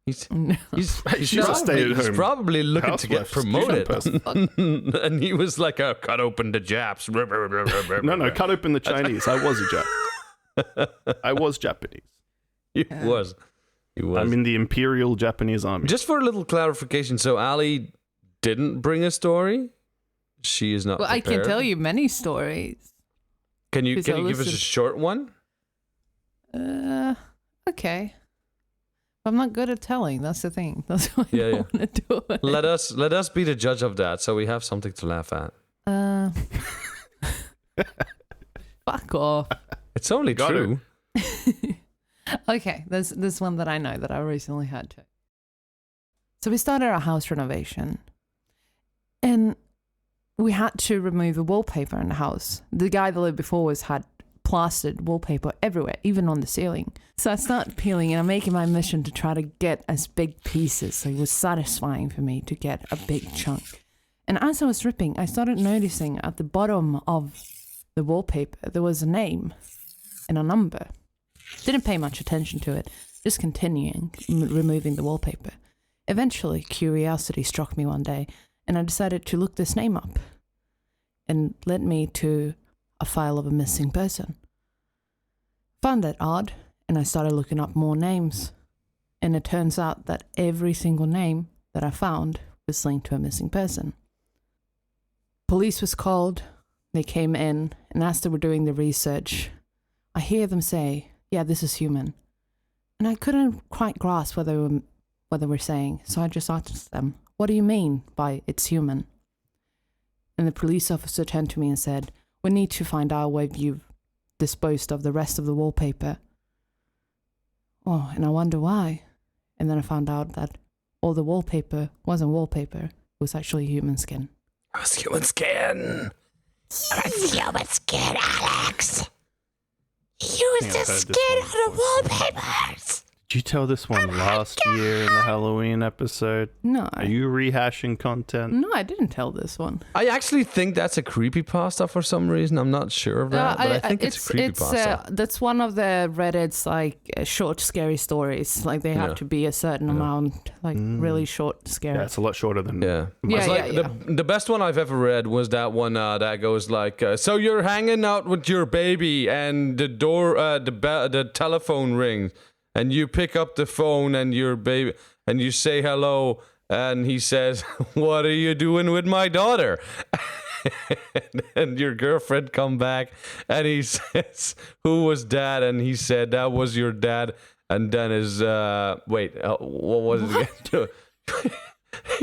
[SPEAKER 3] He's
[SPEAKER 5] She's a stay-at-home
[SPEAKER 3] he's probably looking to get
[SPEAKER 5] housewife, student
[SPEAKER 3] promoted."
[SPEAKER 5] person.
[SPEAKER 3] And he was like, cut open the Japs.
[SPEAKER 5] No, cut open the Chinese. I was a Jap. I was Japanese.
[SPEAKER 3] He was.
[SPEAKER 5] I'm in the Imperial Japanese Army.
[SPEAKER 3] Just for a little clarification, so Ali didn't bring a story. She is not.
[SPEAKER 4] well, I can
[SPEAKER 3] prepared.
[SPEAKER 4] tell you many stories.
[SPEAKER 3] Can you
[SPEAKER 4] Because I
[SPEAKER 3] give us a
[SPEAKER 4] listen-
[SPEAKER 3] short one?
[SPEAKER 4] Okay. I'm not good at telling. That's the thing. That's why I
[SPEAKER 3] Yeah,
[SPEAKER 4] don't want to do it.
[SPEAKER 3] Let us be the judge of that, so we have something to laugh at.
[SPEAKER 4] Fuck off.
[SPEAKER 3] It's only
[SPEAKER 5] Got
[SPEAKER 3] true.
[SPEAKER 4] Okay, there's one that I know that I recently had to. So we started our house renovation, and we had to remove the wallpaper in the house. The guy that lived before us had plastered wallpaper everywhere, even on the ceiling. So I started peeling, and I'm making my mission to try to get as big pieces. So it was satisfying for me to get a big chunk. And as I was ripping, I started noticing at the bottom of the wallpaper there was a name and a number. Didn't pay much attention to it, just continuing removing the wallpaper. Eventually, curiosity struck me one day, and I decided to look this name up, and led me to a file of a missing person. Found that odd, and I started looking up more names, and it turns out that every single name that I found was linked to a missing person. Police was called, they came in, and as they were doing the research, I hear them say, yeah, this is human. And I couldn't quite grasp what they were saying, so I just asked them, what do you mean by it's human? And the police officer turned to me and said, we need to find out where you've disposed of the rest of the wallpaper. Oh, and I wonder why. And then I found out that all the wallpaper wasn't wallpaper, it was actually human skin.
[SPEAKER 3] It was human skin.
[SPEAKER 6] It's human skin, Alex. Use
[SPEAKER 5] think
[SPEAKER 6] the
[SPEAKER 5] I've heard this
[SPEAKER 6] skin
[SPEAKER 5] one
[SPEAKER 6] on the wallpapers.
[SPEAKER 5] Did you tell this one last year in the Halloween episode?
[SPEAKER 4] No,
[SPEAKER 5] Are you rehashing content?
[SPEAKER 4] no, I didn't tell this one.
[SPEAKER 3] I actually think that's a creepypasta for some reason. I'm not sure of that, but I think it's a creepypasta.
[SPEAKER 4] That's one of the Reddit's like short, scary stories. Like they have
[SPEAKER 3] Yeah.
[SPEAKER 4] to be a certain amount, like really short, scary.
[SPEAKER 5] Yeah, it's a lot shorter than.
[SPEAKER 3] Yeah.
[SPEAKER 4] Yeah,
[SPEAKER 3] It's like
[SPEAKER 4] yeah.
[SPEAKER 3] The best one I've ever read was that one that goes like, so you're hanging out with your baby and the door, the telephone rings and you pick up the phone and your baby and you say hello and he says, what are you doing with my daughter? And your girlfriend come back and he says, who was dad? And he said, that was your dad. And then his, what was it again?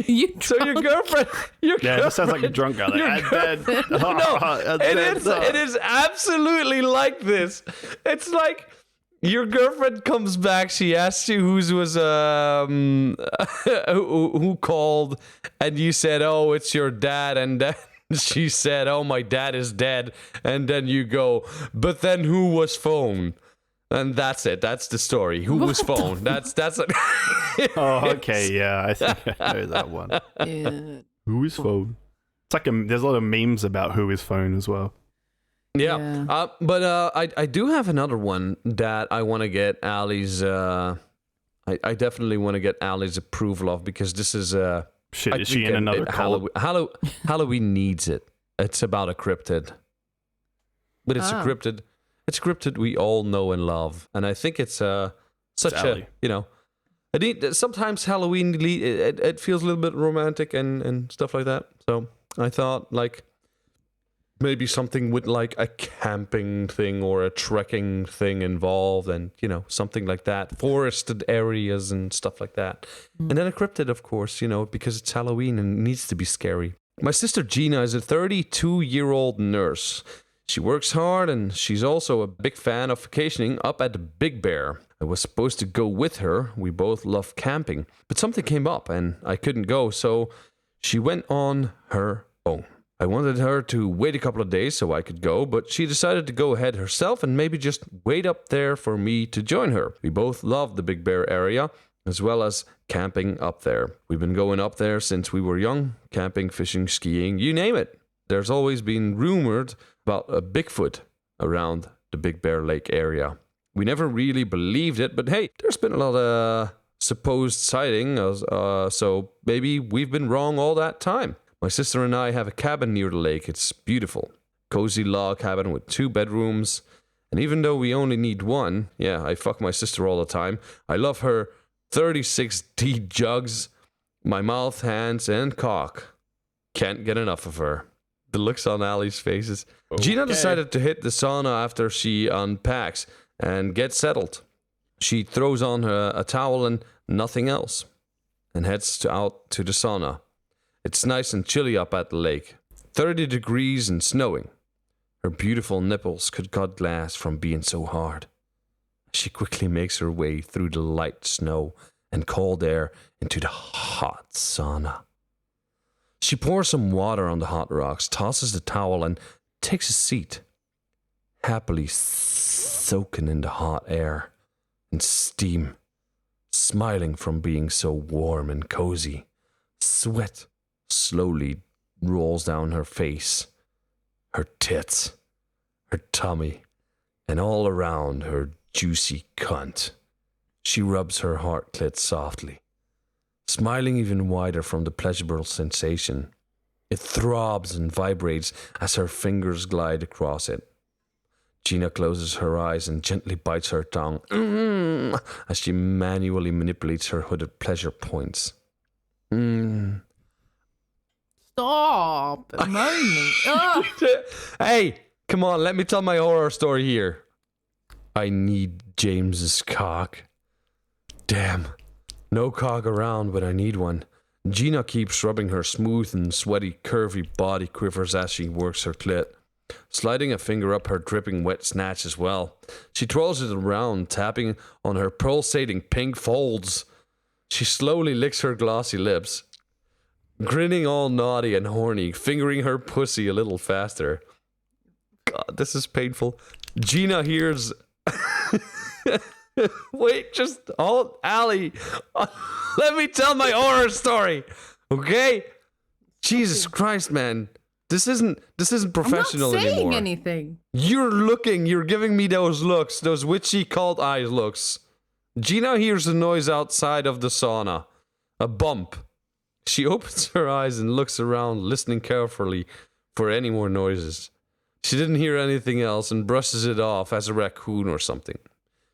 [SPEAKER 4] You
[SPEAKER 3] So your girlfriend,
[SPEAKER 5] Yeah, it just sounds like a drunk guy. Like,
[SPEAKER 3] it is absolutely like this. It's like your girlfriend comes back. She asks you who called, and you said, "Oh, it's your dad," and then she said, "Oh, my dad is dead," and then you go, "But then who was phone?" And that's it. That's the story. Who was phone? That's it.
[SPEAKER 5] Oh, okay, yeah, I think I know that one.
[SPEAKER 4] Yeah.
[SPEAKER 5] Who is phone? It's like there's a lot of memes about who is phone as well.
[SPEAKER 3] Yeah.
[SPEAKER 4] Yeah.
[SPEAKER 3] But I do have another one that I want to get Ali's. I definitely want to get Ali's approval of because this is
[SPEAKER 5] Shit,
[SPEAKER 3] I
[SPEAKER 5] is she
[SPEAKER 3] think
[SPEAKER 5] in another cult?
[SPEAKER 3] Halloween needs it. It's about a cryptid, but it's a
[SPEAKER 4] Oh.
[SPEAKER 3] cryptid. It's a cryptid we all know and love, and I think it's such
[SPEAKER 5] Sally.
[SPEAKER 3] Sometimes Halloween it feels a little bit romantic and stuff like that. So I thought like maybe something with like a camping thing or a trekking thing involved, and something like that, forested areas and stuff like that. And then a cryptid, of course, because it's Halloween and it needs to be scary. My sister Gina is a 32-year-old nurse. She works hard, and she's also a big fan of vacationing up at the Big Bear. I was supposed to go with her. We both love camping. But something came up, and I couldn't go, so she went on her own. I wanted her to wait a couple of days so I could go, but she decided to go ahead herself and maybe just wait up there for me to join her. We both love the Big Bear area, as well as camping up there. We've been going up there since we were young, camping, fishing, skiing, you name it. There's always been rumored about a Bigfoot around the Big Bear Lake area. We never really believed it, but hey, there's been a lot of supposed sighting, so maybe we've been wrong all that time. My sister and I have a cabin near the lake. It's beautiful. Cozy log cabin with 2 bedrooms. And even though we only need one, I fuck my sister all the time. I love her 36D jugs, my mouth, hands, and cock. Can't get enough of her. The looks on Ali's faces. Okay. Gina decided to hit the sauna after she unpacks and gets settled. She throws on a towel and nothing else, and heads out to the sauna. It's nice and chilly up at the lake. 30 degrees and snowing. Her beautiful nipples could cut glass from being so hard. She quickly makes her way through the light snow and cold air into the hot sauna. She pours some water on the hot rocks, tosses the towel, and takes a seat, happily soaking in the hot air and steam, smiling from being so warm and cozy. Sweat slowly rolls down her face, her tits, her tummy, and all around her juicy cunt. She rubs her heart clit softly, smiling even wider from the pleasurable sensation. It throbs and vibrates as her fingers glide across it. Gina closes her eyes and gently bites her tongue as she manually manipulates her hooded pleasure points.
[SPEAKER 4] Stop moaning.
[SPEAKER 3] Hey, come on, let me tell my horror story here. I need James's cock. Damn, no cock around when I need one. Gina keeps rubbing her smooth and sweaty, curvy body quivers as she works her clit, sliding a finger up her dripping wet snatch as well. She twirls it around, tapping on her pulsating pink folds. She slowly licks her glossy lips, grinning all naughty and horny, fingering her pussy a little faster. God, this is painful. Gina hears... Wait, just hold, Ali. Let me tell my horror story, okay? Jesus Christ, man. This isn't professional anymore.
[SPEAKER 4] I'm not saying anything.
[SPEAKER 3] You're giving me those looks, those witchy cult eyes looks. Gina hears a noise outside of the sauna. A bump. She opens her eyes and looks around, listening carefully for any more noises. She didn't hear anything else and brushes it off as a raccoon or something.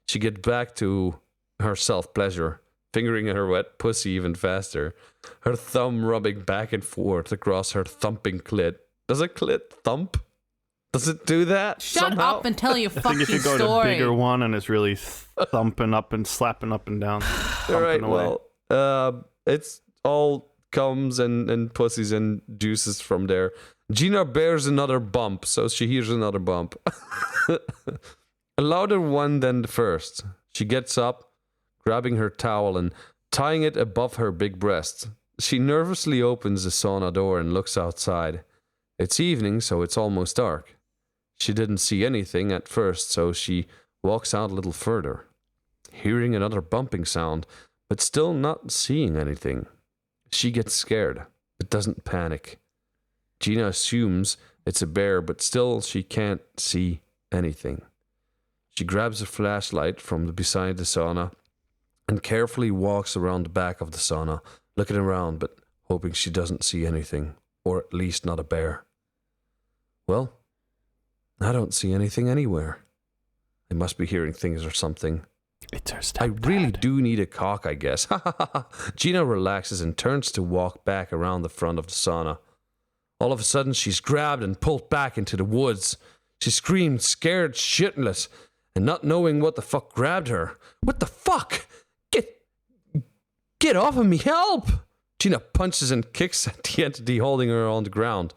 [SPEAKER 3] She gets back to her self-pleasure, fingering her wet pussy even faster, her thumb rubbing back and forth across her thumping clit. Does a clit thump? Does it do that?
[SPEAKER 4] Shut
[SPEAKER 3] somehow?
[SPEAKER 4] up and tell your fucking
[SPEAKER 5] I think if you go
[SPEAKER 4] story.
[SPEAKER 5] to a bigger one and it's really thumping up and slapping up and down.
[SPEAKER 3] All right,
[SPEAKER 5] away.
[SPEAKER 3] well, it's all comes and pussies and juices from there. Gina bears another bump, so she hears another bump. A louder one than the first. She gets up, grabbing her towel and tying it above her big breast. She nervously opens the sauna door and looks outside. It's evening, so it's almost dark. She didn't see anything at first, so she walks out a little further, hearing another bumping sound, but still not seeing anything. She gets scared, but doesn't panic. Gina assumes it's a bear, but still she can't see anything. She grabs a flashlight from beside the sauna and carefully walks around the back of the sauna, looking around but hoping she doesn't see anything, or at least not a bear. Well, I don't see anything anywhere. I must be hearing things or something.
[SPEAKER 5] It's her
[SPEAKER 3] I
[SPEAKER 5] stepdad.
[SPEAKER 3] really do need a cock, I guess. Gina relaxes and turns to walk back around the front of the sauna. All of a sudden, she's grabbed and pulled back into the woods. She screamed, scared shitless, and not knowing what the fuck grabbed her. What the fuck? Get off of me, help! Gina punches and kicks at the entity holding her on the ground.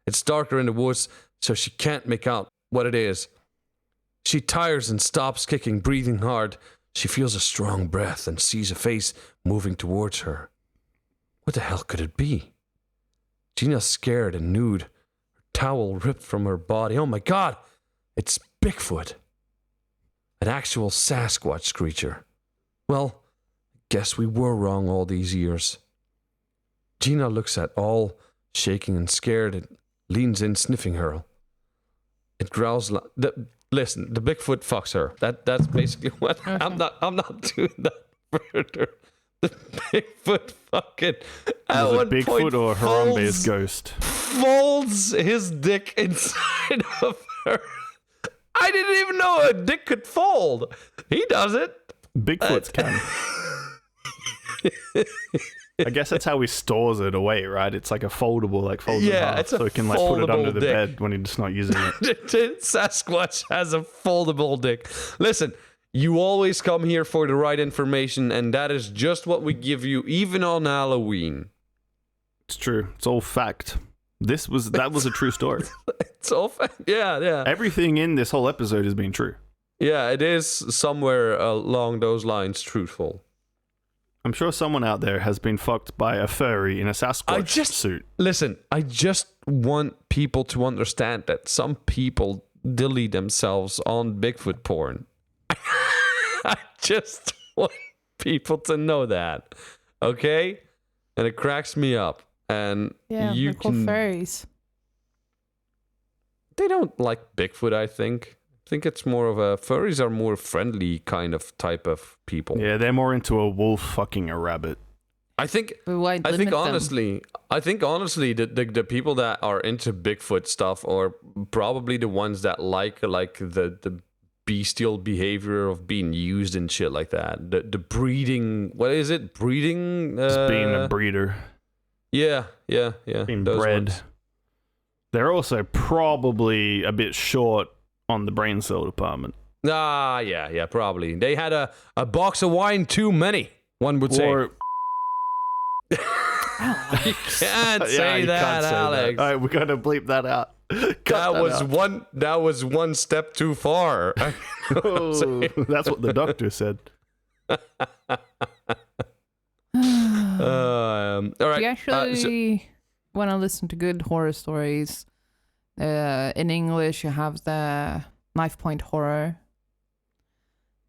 [SPEAKER 3] It's darker in the woods, so she can't make out what it is. She tires and stops kicking, breathing hard. She feels a strong breath and sees a face moving towards her. What the hell could it be? Gina's scared and nude, her towel ripped from her body. Oh my God! It's Bigfoot. An actual Sasquatch creature. Well, guess we were wrong all these years. Gina looks at all, shaking and scared, and leans in, sniffing her. It growls. Listen, the Bigfoot fucks her. That's basically what. I'm not doing that further. The Bigfoot fucking.
[SPEAKER 5] Was it Bigfoot or Harambe's ghost?
[SPEAKER 3] Folds his dick inside of her. I didn't even know a dick could fold. He does it.
[SPEAKER 5] Bigfoots can. I guess that's how he stores it away, right? It's like a foldable, like folds in half,
[SPEAKER 3] it's a
[SPEAKER 5] so he can like put it under the
[SPEAKER 3] dick.
[SPEAKER 5] bed when he's not using it.
[SPEAKER 3] Sasquatch has a foldable dick. Listen, you always come here for the right information, and that is just what we give you, even on Halloween.
[SPEAKER 5] It's true. It's all fact. That was a true story.
[SPEAKER 3] It's all fact. Yeah.
[SPEAKER 5] Everything in this whole episode has been true.
[SPEAKER 3] Yeah, it is somewhere along those lines truthful.
[SPEAKER 5] I'm sure someone out there has been fucked by a furry in a Sasquatch suit.
[SPEAKER 3] Listen, I just want people to understand that some people delete themselves on Bigfoot porn. I just want people to know that, okay? And it cracks me up. And you
[SPEAKER 4] they're called furries.
[SPEAKER 3] They don't like Bigfoot, I think. I think it's more of a... Furries are more friendly kind of type of people.
[SPEAKER 5] Yeah, they're more into a wolf fucking a rabbit.
[SPEAKER 3] I think
[SPEAKER 4] honestly,
[SPEAKER 3] the people that are into Bigfoot stuff are probably the ones that like the bestial behavior of being used and shit like that. The breeding, what is it? Breeding?
[SPEAKER 5] Just being a breeder.
[SPEAKER 3] Yeah.
[SPEAKER 5] Being
[SPEAKER 3] those
[SPEAKER 5] bred.
[SPEAKER 3] ones.
[SPEAKER 5] They're also probably a bit short on the brain cell department.
[SPEAKER 3] Yeah, probably. They had a box of wine too many, one would say.
[SPEAKER 5] Or
[SPEAKER 3] You can't say that, Alex.
[SPEAKER 5] All right, we're gonna bleep that out.
[SPEAKER 3] That was one step too far.
[SPEAKER 5] Oh, that's what the doctor said.
[SPEAKER 3] All right.
[SPEAKER 4] You actually want to listen to good horror stories. In English, you have the Knife Point Horror.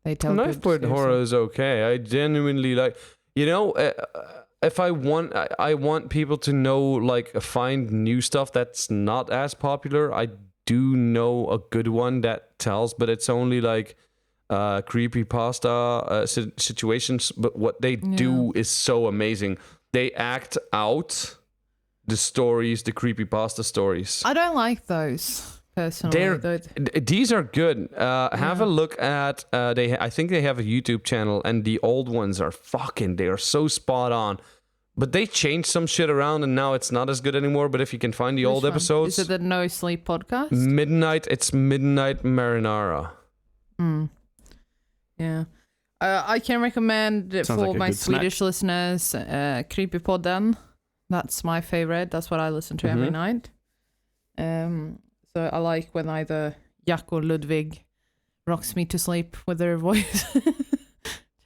[SPEAKER 4] They tell
[SPEAKER 3] Knife Point Horror is okay. I genuinely like. If I want people to know, like, find new stuff that's not as popular. I do know a good one that tells, but it's only like creepypasta situations. But what they do is so amazing. They act out the stories, the creepypasta stories.
[SPEAKER 4] I don't like those personally.
[SPEAKER 3] These are good. Have a look at. I think they have a YouTube channel, and the old ones are they are so spot on. But they changed some shit around, and now it's not as good anymore. But if you can find the old episodes,
[SPEAKER 4] is it the No Sleep podcast?
[SPEAKER 3] It's Midnight Marinara.
[SPEAKER 4] Yeah. I can recommend
[SPEAKER 5] Sounds
[SPEAKER 4] for
[SPEAKER 5] like a
[SPEAKER 4] my
[SPEAKER 5] good snack.
[SPEAKER 4] Swedish listeners, Creepypodden. That's my favorite. That's what I listen to every night. So I like when either Jack or Ludwig rocks me to sleep with their voice,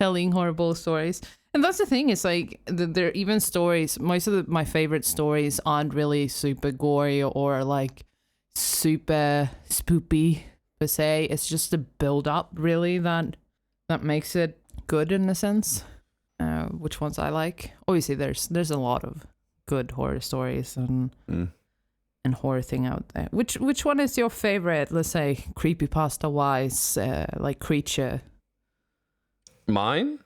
[SPEAKER 4] telling horrible stories. And that's the thing, is like there are even stories. Most of my favorite stories aren't really super gory or like super spoopy per se. It's just the build up really that makes it good in a sense. Which ones I like? Obviously, there's a lot of good horror stories and horror thing out there. Which one is your favorite? Let's say creepypasta wise, like creature.
[SPEAKER 3] Mine.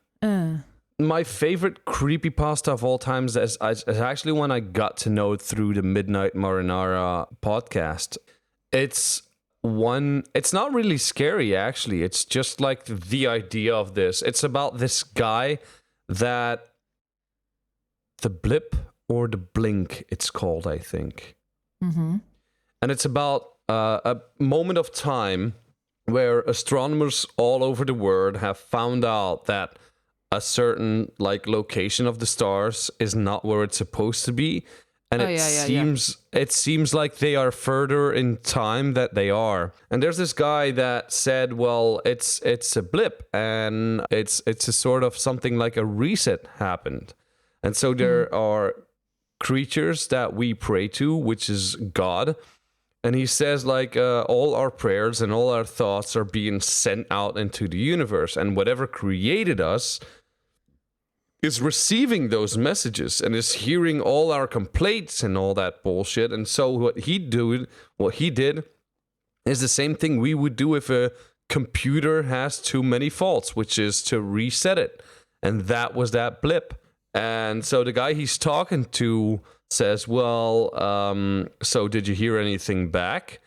[SPEAKER 3] My favorite creepypasta of all times is actually one I got to know through the Midnight Marinara podcast. It's one. It's not really scary, actually. It's just like the idea of this. It's about this guy that the blip or the blink, it's called, I think.
[SPEAKER 4] Mm-hmm.
[SPEAKER 3] And it's about a moment of time where astronomers all over the world have found out that a certain like location of the stars is not where it's supposed to be, and it seems like they are further in time that they are. And there's this guy that said, well, it's a blip, and it's a sort of something like a reset happened. And so there are creatures that we pray to, which is God. And he says, like, all our prayers and all our thoughts are being sent out into the universe, and whatever created us is receiving those messages and is hearing all our complaints and all that bullshit. And so what he did is the same thing we would do if a computer has too many faults, which is to reset it. And that was that blip. And so the guy he's talking to says, well, so did you hear anything back?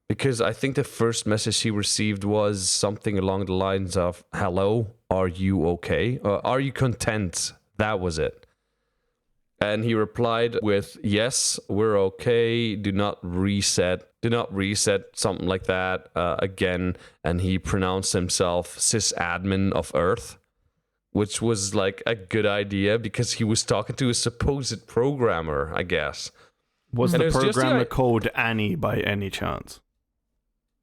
[SPEAKER 3] Because I think the first message he received was something along the lines of, hello, are you okay? Are you content? That was it. And he replied with, yes, we're okay. Do not reset, something like that again. And he pronounced himself sysadmin of Earth, which was like a good idea because he was talking to a supposed programmer, I guess.
[SPEAKER 5] Was the programmer called Annie by any chance?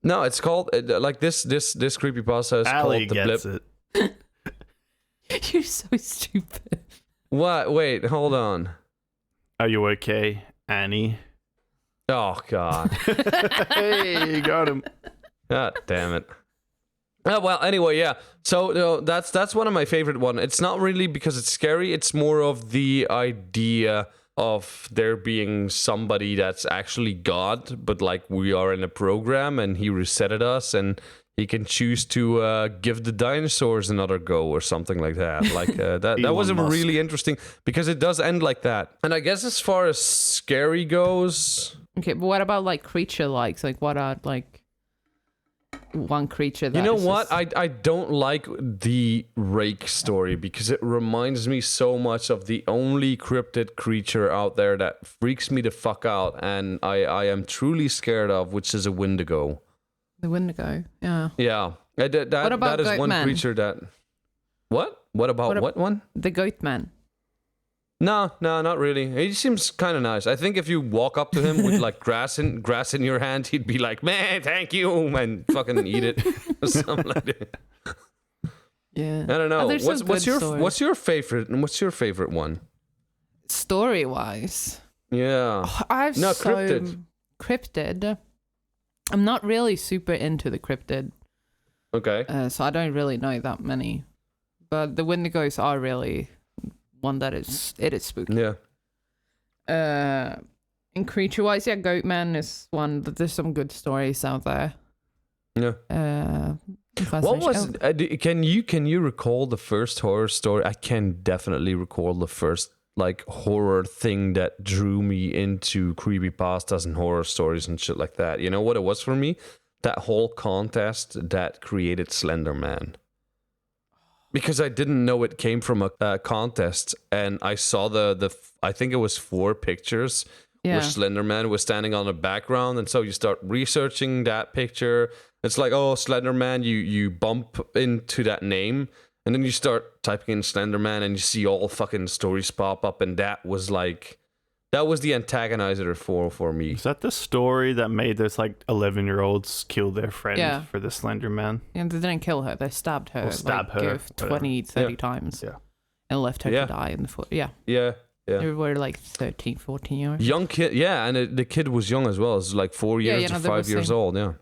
[SPEAKER 3] No, it's called like this creepypasta is
[SPEAKER 5] Ali
[SPEAKER 3] called the
[SPEAKER 5] gets
[SPEAKER 3] blip.
[SPEAKER 5] it.
[SPEAKER 4] You're so stupid.
[SPEAKER 3] What? Wait, hold on.
[SPEAKER 5] Are you okay, Annie?
[SPEAKER 3] Oh God.
[SPEAKER 5] Hey, you got him.
[SPEAKER 3] God damn it. Oh, well, anyway, yeah. So that's one of my favorite one. It's not really because it's scary. It's more of the idea of there being somebody that's actually God, but like we are in a program and he resetted us and he can choose to give the dinosaurs another go or something like that. Like that was really interesting because it does end like that. And I guess as far as scary goes...
[SPEAKER 4] Okay, but what about like creature likes? Like what are like one creature that
[SPEAKER 3] you know
[SPEAKER 4] is
[SPEAKER 3] what?
[SPEAKER 4] just...
[SPEAKER 3] I don't like the rake story because it reminds me so much of the only cryptid creature out there that freaks me the fuck out and I am truly scared of, which is a Wendigo.
[SPEAKER 4] The Wendigo, yeah.
[SPEAKER 3] Yeah.
[SPEAKER 4] What about
[SPEAKER 3] that is
[SPEAKER 4] Goat
[SPEAKER 3] one
[SPEAKER 4] Man?
[SPEAKER 3] creature that... What? What about what one?
[SPEAKER 4] The Goat Man.
[SPEAKER 3] No, not really. He seems kind of nice. I think if you walk up to him with like grass in your hand, he'd be like, "Man, thank you," and fucking eat it or something like that.
[SPEAKER 4] Yeah,
[SPEAKER 3] I don't know.
[SPEAKER 4] Oh, there's some
[SPEAKER 3] What's
[SPEAKER 4] good stories.
[SPEAKER 3] what's your favorite? And what's your favorite one?
[SPEAKER 4] Story wise?
[SPEAKER 3] Yeah.
[SPEAKER 4] Cryptid. I'm not really super into the cryptid.
[SPEAKER 3] Okay.
[SPEAKER 4] So I don't really know that many, but the Wendigos are really one that is spooky.
[SPEAKER 3] Yeah.
[SPEAKER 4] In creature wise, yeah, Goat Man is one. There's some good stories out there.
[SPEAKER 3] Yeah. What was? Can you recall the first horror story? I can definitely recall the first like horror thing that drew me into creepypastas and horror stories and shit like that. You know what it was for me? That whole contest that created Slender Man. Because I didn't know it came from a contest, and I saw the I think it was 4 pictures where Slender Man was standing on a background, and so you start researching that picture. It's like, oh, Slender Man, you bump into that name, and then you start typing in Slender Man, and you see all fucking stories pop up, and that was the antagonizer for me.
[SPEAKER 5] Is that the story that made those like 11-year-olds kill their friend for the Slender Man?
[SPEAKER 4] And they didn't kill her. They stabbed her.
[SPEAKER 5] Stabbed her
[SPEAKER 4] 20, 30 times.
[SPEAKER 5] Yeah.
[SPEAKER 4] And left her to die in the foot. Yeah.
[SPEAKER 3] Yeah. Yeah.
[SPEAKER 4] They were like 13, 14 years.
[SPEAKER 3] Young kid, yeah, and the kid was young as well. It was like 4 years to 5 years old, yeah.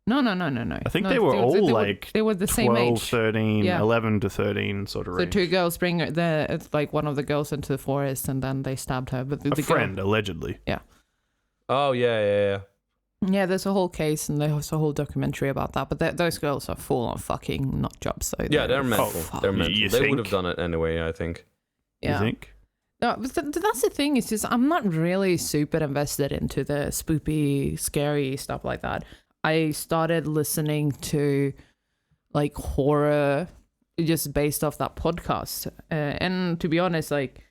[SPEAKER 4] No.
[SPEAKER 5] I think they were all like
[SPEAKER 4] they were the
[SPEAKER 5] 12,
[SPEAKER 4] same age.
[SPEAKER 5] 13, 11 to 13 sort of range.
[SPEAKER 4] So 2 girls bring it's like one of the girls into the forest and then they stabbed her. But the
[SPEAKER 5] friend, allegedly.
[SPEAKER 4] Yeah.
[SPEAKER 3] Oh, yeah.
[SPEAKER 4] Yeah, there's a whole case and there's a whole documentary about that. But those girls are full on fucking nut jobs. So
[SPEAKER 3] they're mental. They're mental. They would have done it anyway, I think.
[SPEAKER 4] Yeah.
[SPEAKER 5] You think?
[SPEAKER 4] No, but that's the thing. It's just I'm not really super invested into the spoopy, scary stuff like that. I started listening to like horror just based off that podcast. And to be honest, like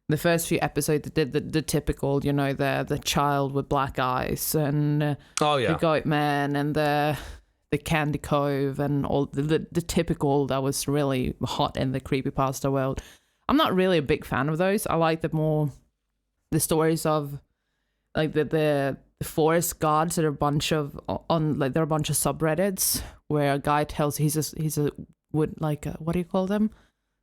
[SPEAKER 4] the first few episodes they did the typical, you know, the child with black eyes and the goat man and the Candy Cove and all the typical that was really hot in the creepypasta world. I'm not really a big fan of those. I like the stories of like the forest gods. That are a bunch of there are a bunch of subreddits where a guy tells he's a wood what do you call them?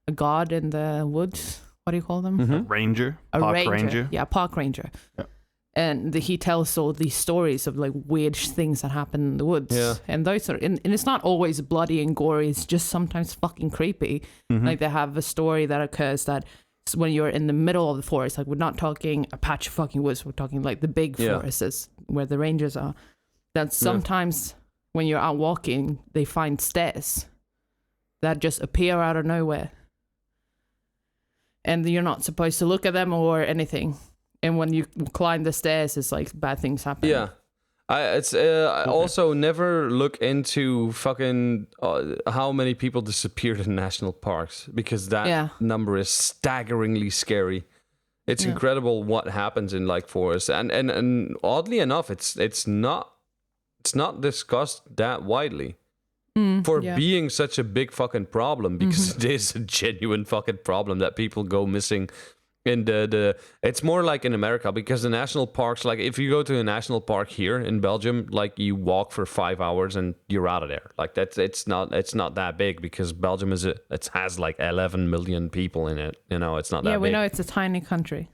[SPEAKER 4] A god in the woods. What do you call them?
[SPEAKER 5] Mm-hmm. Ranger. Park ranger.
[SPEAKER 4] Yeah, park ranger.
[SPEAKER 5] Yeah.
[SPEAKER 4] And he tells all these stories of like weird things that happen in the woods.
[SPEAKER 3] Yeah.
[SPEAKER 4] And those are, and it's not always bloody and gory. It's just sometimes fucking creepy.
[SPEAKER 5] Mm-hmm.
[SPEAKER 4] Like they have a story that occurs that when you're in the middle of the forest, like we're not talking a patch of fucking woods. We're talking like the big forests where the rangers are. That sometimes when you're out walking, they find stairs that just appear out of nowhere. And you're not supposed to look at them or anything. And when you climb the stairs, it's like bad things happen.
[SPEAKER 3] Yeah. I also never look into fucking how many people disappeared in national parks, because that number is staggeringly scary. It's incredible what happens in like forests, and oddly enough, it's not discussed that widely for being such a big fucking problem, because it is a genuine fucking problem that people go missing. In it's more like in America, because the national parks, like if you go to a national park here in Belgium, like you walk for 5 hours and you're out of there. Like it's not that big, because Belgium it has like 11 million people in it. You know, it's not that big.
[SPEAKER 4] Yeah, we know it's a tiny country.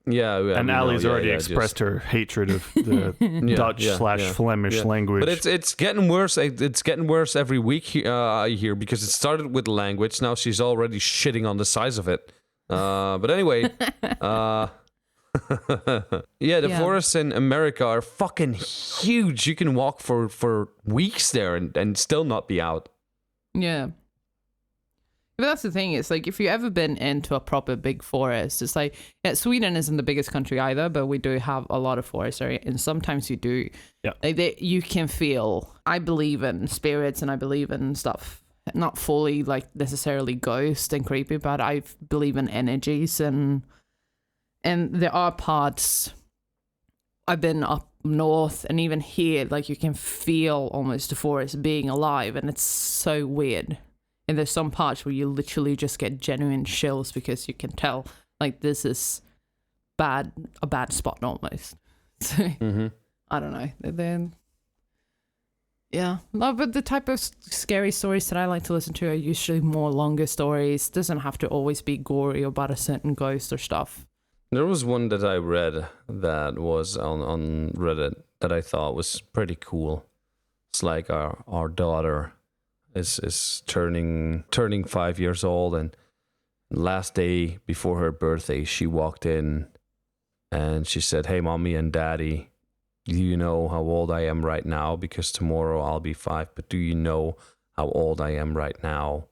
[SPEAKER 3] Yeah,
[SPEAKER 5] and Ali's already expressed her hatred of the Dutch/Flemish language.
[SPEAKER 3] But it's getting worse. It's getting worse every week here, because it started with language. Now she's already shitting on the size of it. But anyway, the forests in America are fucking huge. You can walk for weeks there and still not be out.
[SPEAKER 4] Yeah. But that's the thing. It's like if you've ever been into a proper big forest, it's like Sweden isn't the biggest country either, but we do have a lot of forest area, and sometimes you do. Yeah. Like you can feel. I believe in spirits and I believe in stuff. Not fully like necessarily ghost and creepy, but I believe in energies and there are parts. I've been up north and even here, like you can feel almost the forest being alive, and it's so weird. And there's some parts where you literally just get genuine chills because you can tell like this is a bad spot almost. So I don't know. Then. Yeah, no, but the type of scary stories that I like to listen to are usually more longer stories. Doesn't have to always be gory or about a certain ghost or stuff.
[SPEAKER 3] There was one that I read that was on Reddit that I thought was pretty cool. It's like our daughter is turning 5 years old, and last day before her birthday, she walked in and she said, "Hey, mommy and daddy, do you know how old I am right now? Because tomorrow I'll be 5, but do you know how old I am right now?"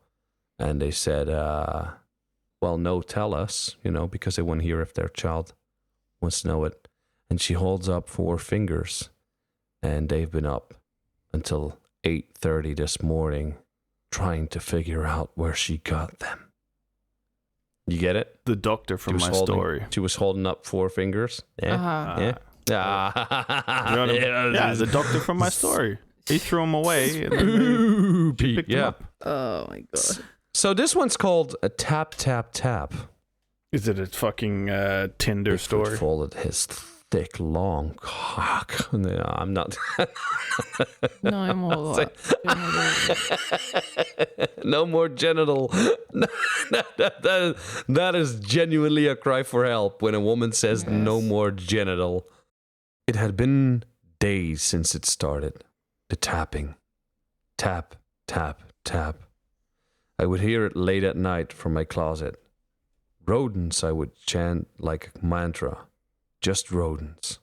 [SPEAKER 3] And they said, well, no, tell us, you know, because they want to hear if their child wants to know it. And she holds up 4 fingers, and they've been up until 8:30 this morning trying to figure out where she got them. You get it?
[SPEAKER 5] The doctor from my story.
[SPEAKER 3] She was holding up 4 fingers. Yeah. Yeah.
[SPEAKER 5] Yeah, the doctor from my story. He threw them away and then she picked them up.
[SPEAKER 4] Oh my god.
[SPEAKER 3] So this one's called a tap tap tap.
[SPEAKER 5] Is it a fucking Tinder story?
[SPEAKER 3] Folded his thick long cock. No, I'm not.
[SPEAKER 4] No, I'm all
[SPEAKER 3] No more genital. That is genuinely a cry for help when a woman says no more genital. It had been days since it started. The tapping. Tap, tap, tap. I would hear it late at night from my closet. Rodents, I would chant like a mantra. Just rodents.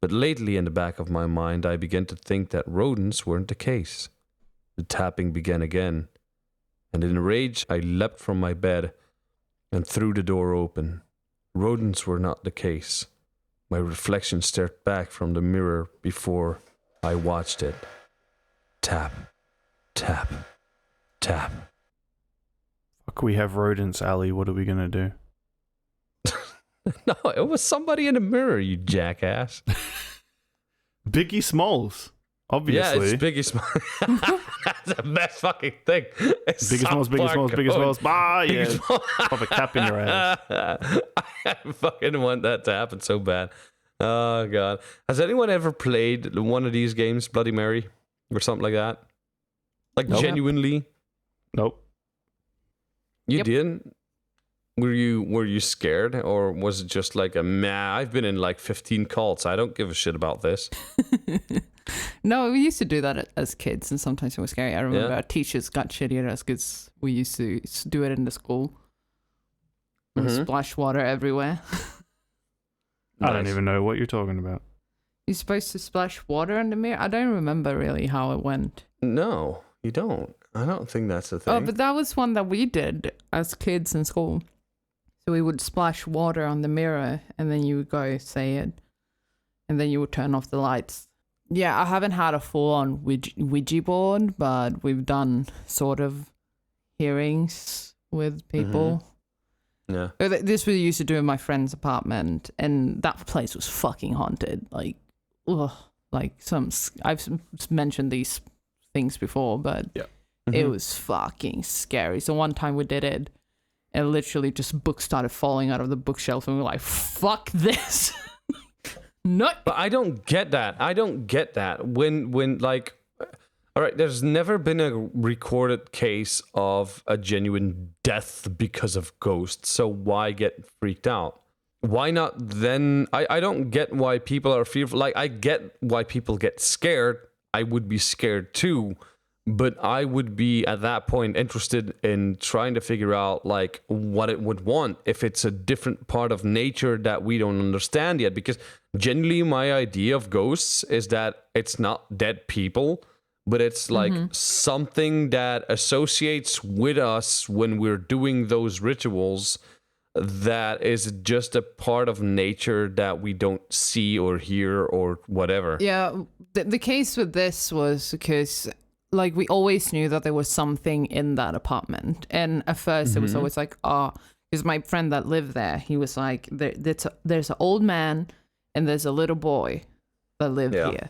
[SPEAKER 3] But lately in the back of my mind, I began to think that rodents weren't the case. The tapping began again, and in a rage I leapt from my bed and threw the door open. Rodents were not the case. My reflection stared back from the mirror before I watched it. Tap, tap, tap.
[SPEAKER 5] Fuck, we have rodents, Ali. What are we gonna do?
[SPEAKER 3] No, it was somebody in the mirror, you jackass.
[SPEAKER 5] Biggie Smalls, obviously.
[SPEAKER 3] Yeah, it's Biggie Smalls. That's the best fucking thing. It's
[SPEAKER 5] Biggie Smalls, Biggie Smalls, Biggie Smalls. Ah, yeah.
[SPEAKER 3] Biggie Smalls.
[SPEAKER 5] Pop a cap in your ass.
[SPEAKER 3] I fucking want that to happen so bad. Oh, God. Has anyone ever played one of these games, Bloody Mary? Or something like that? Like,
[SPEAKER 5] Nope.
[SPEAKER 3] genuinely?
[SPEAKER 5] Nope.
[SPEAKER 3] You
[SPEAKER 4] Yep.
[SPEAKER 3] didn't? Were you scared, or was it just like I've been in like 15 cults. I don't give a shit about this.
[SPEAKER 4] No, we used to do that as kids, and sometimes it was scary. I remember
[SPEAKER 3] Yeah.
[SPEAKER 4] our teachers got shitty at us because we used to do it in the school. There was
[SPEAKER 3] Mhm.
[SPEAKER 4] splash water everywhere.
[SPEAKER 5] I don't
[SPEAKER 3] Nice.
[SPEAKER 5] even know what you're talking about.
[SPEAKER 4] You're supposed to splash water in the mirror? I don't remember really how it went.
[SPEAKER 3] No, you don't. I don't think that's a thing.
[SPEAKER 4] Oh, but that was one that we did as kids in school. So we would splash water on the mirror, and then you would go say it, and then you would turn off the lights. Yeah, I haven't had a full-on Ouija board, but we've done sort of hearings with people.
[SPEAKER 3] Yeah.
[SPEAKER 4] This we used to do in my friend's apartment, and that place was fucking haunted. Like, ugh, like I've mentioned these things before, but it
[SPEAKER 3] Mhm.
[SPEAKER 4] was fucking scary. So one time we did it, and literally just books started falling out of the bookshelf, and we were like, "Fuck this!" No.
[SPEAKER 3] But I don't get that. I don't get that. When like, all right, there's never been a recorded case of a genuine death because of ghosts. So why get freaked out? Why not then? I don't get why people are fearful. Like, I get why people get scared. I would be scared too. But I would be at that point interested in trying to figure out like what it would want if it's a different part of nature that we don't understand yet. Because generally my idea of ghosts is that it's not dead people, but it's like something that associates with us when we're doing those rituals that is just a part of nature that we don't see or hear or whatever.
[SPEAKER 4] Yeah, the case with this was because, like, we always knew that there was something in that apartment. And at first it was always like, because my friend that lived there, he was like, there's an old man and there's a little boy that live here.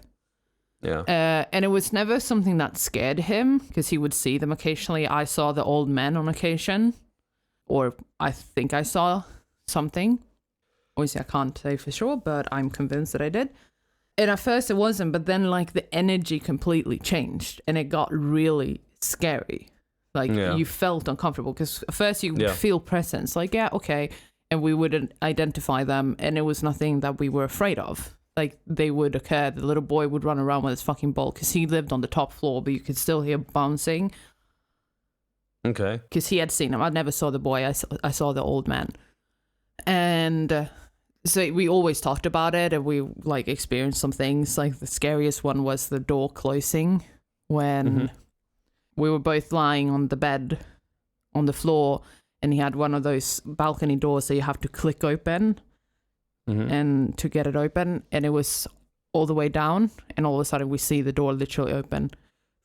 [SPEAKER 3] Yeah.
[SPEAKER 4] And it was never something that scared him because he would see them occasionally. I saw the old man on occasion, or I think I saw something. Obviously, I can't say for sure, but I'm convinced that I did. And at first it wasn't, but then like the energy completely changed and it got really scary. Like you felt uncomfortable because at first you would feel presence, like, yeah, okay. And we would identify them and it was nothing that we were afraid of. Like they would occur. The little boy would run around with his fucking ball because he lived on the top floor, but you could still hear bouncing.
[SPEAKER 3] Okay.
[SPEAKER 4] Because he had seen him. I never saw the boy. I saw the old man. And so we always talked about it and we like experienced some things. Like the scariest one was the door closing when we were both lying on the bed on the floor and he had one of those balcony doors that you have to click open and to get it open. And it was all the way down and all of a sudden we see the door literally open,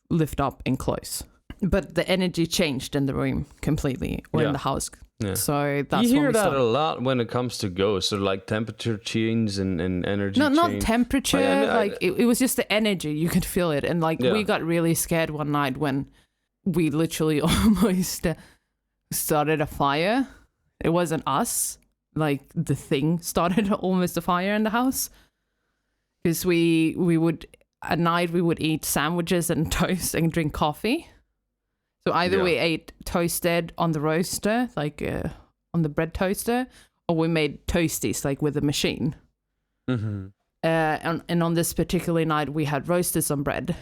[SPEAKER 4] lift up and close. But the energy changed in the room completely or in the house.
[SPEAKER 3] Yeah.
[SPEAKER 4] So that's
[SPEAKER 3] you
[SPEAKER 4] when
[SPEAKER 3] hear
[SPEAKER 4] we
[SPEAKER 3] that
[SPEAKER 4] started.
[SPEAKER 3] a lot when it comes to ghosts, or like temperature change and energy change.
[SPEAKER 4] Not temperature,
[SPEAKER 3] Like,
[SPEAKER 4] it was just the energy. You could feel it. And like we got really scared one night when we literally almost started a fire. It wasn't us. Like the thing started almost a fire in the house. Because we would, at night we would eat sandwiches and toast and drink coffee. So either we ate toasted on the roaster, like on the bread toaster, or we made toasties, like with a machine. And on this particular night, we had roasters on bread.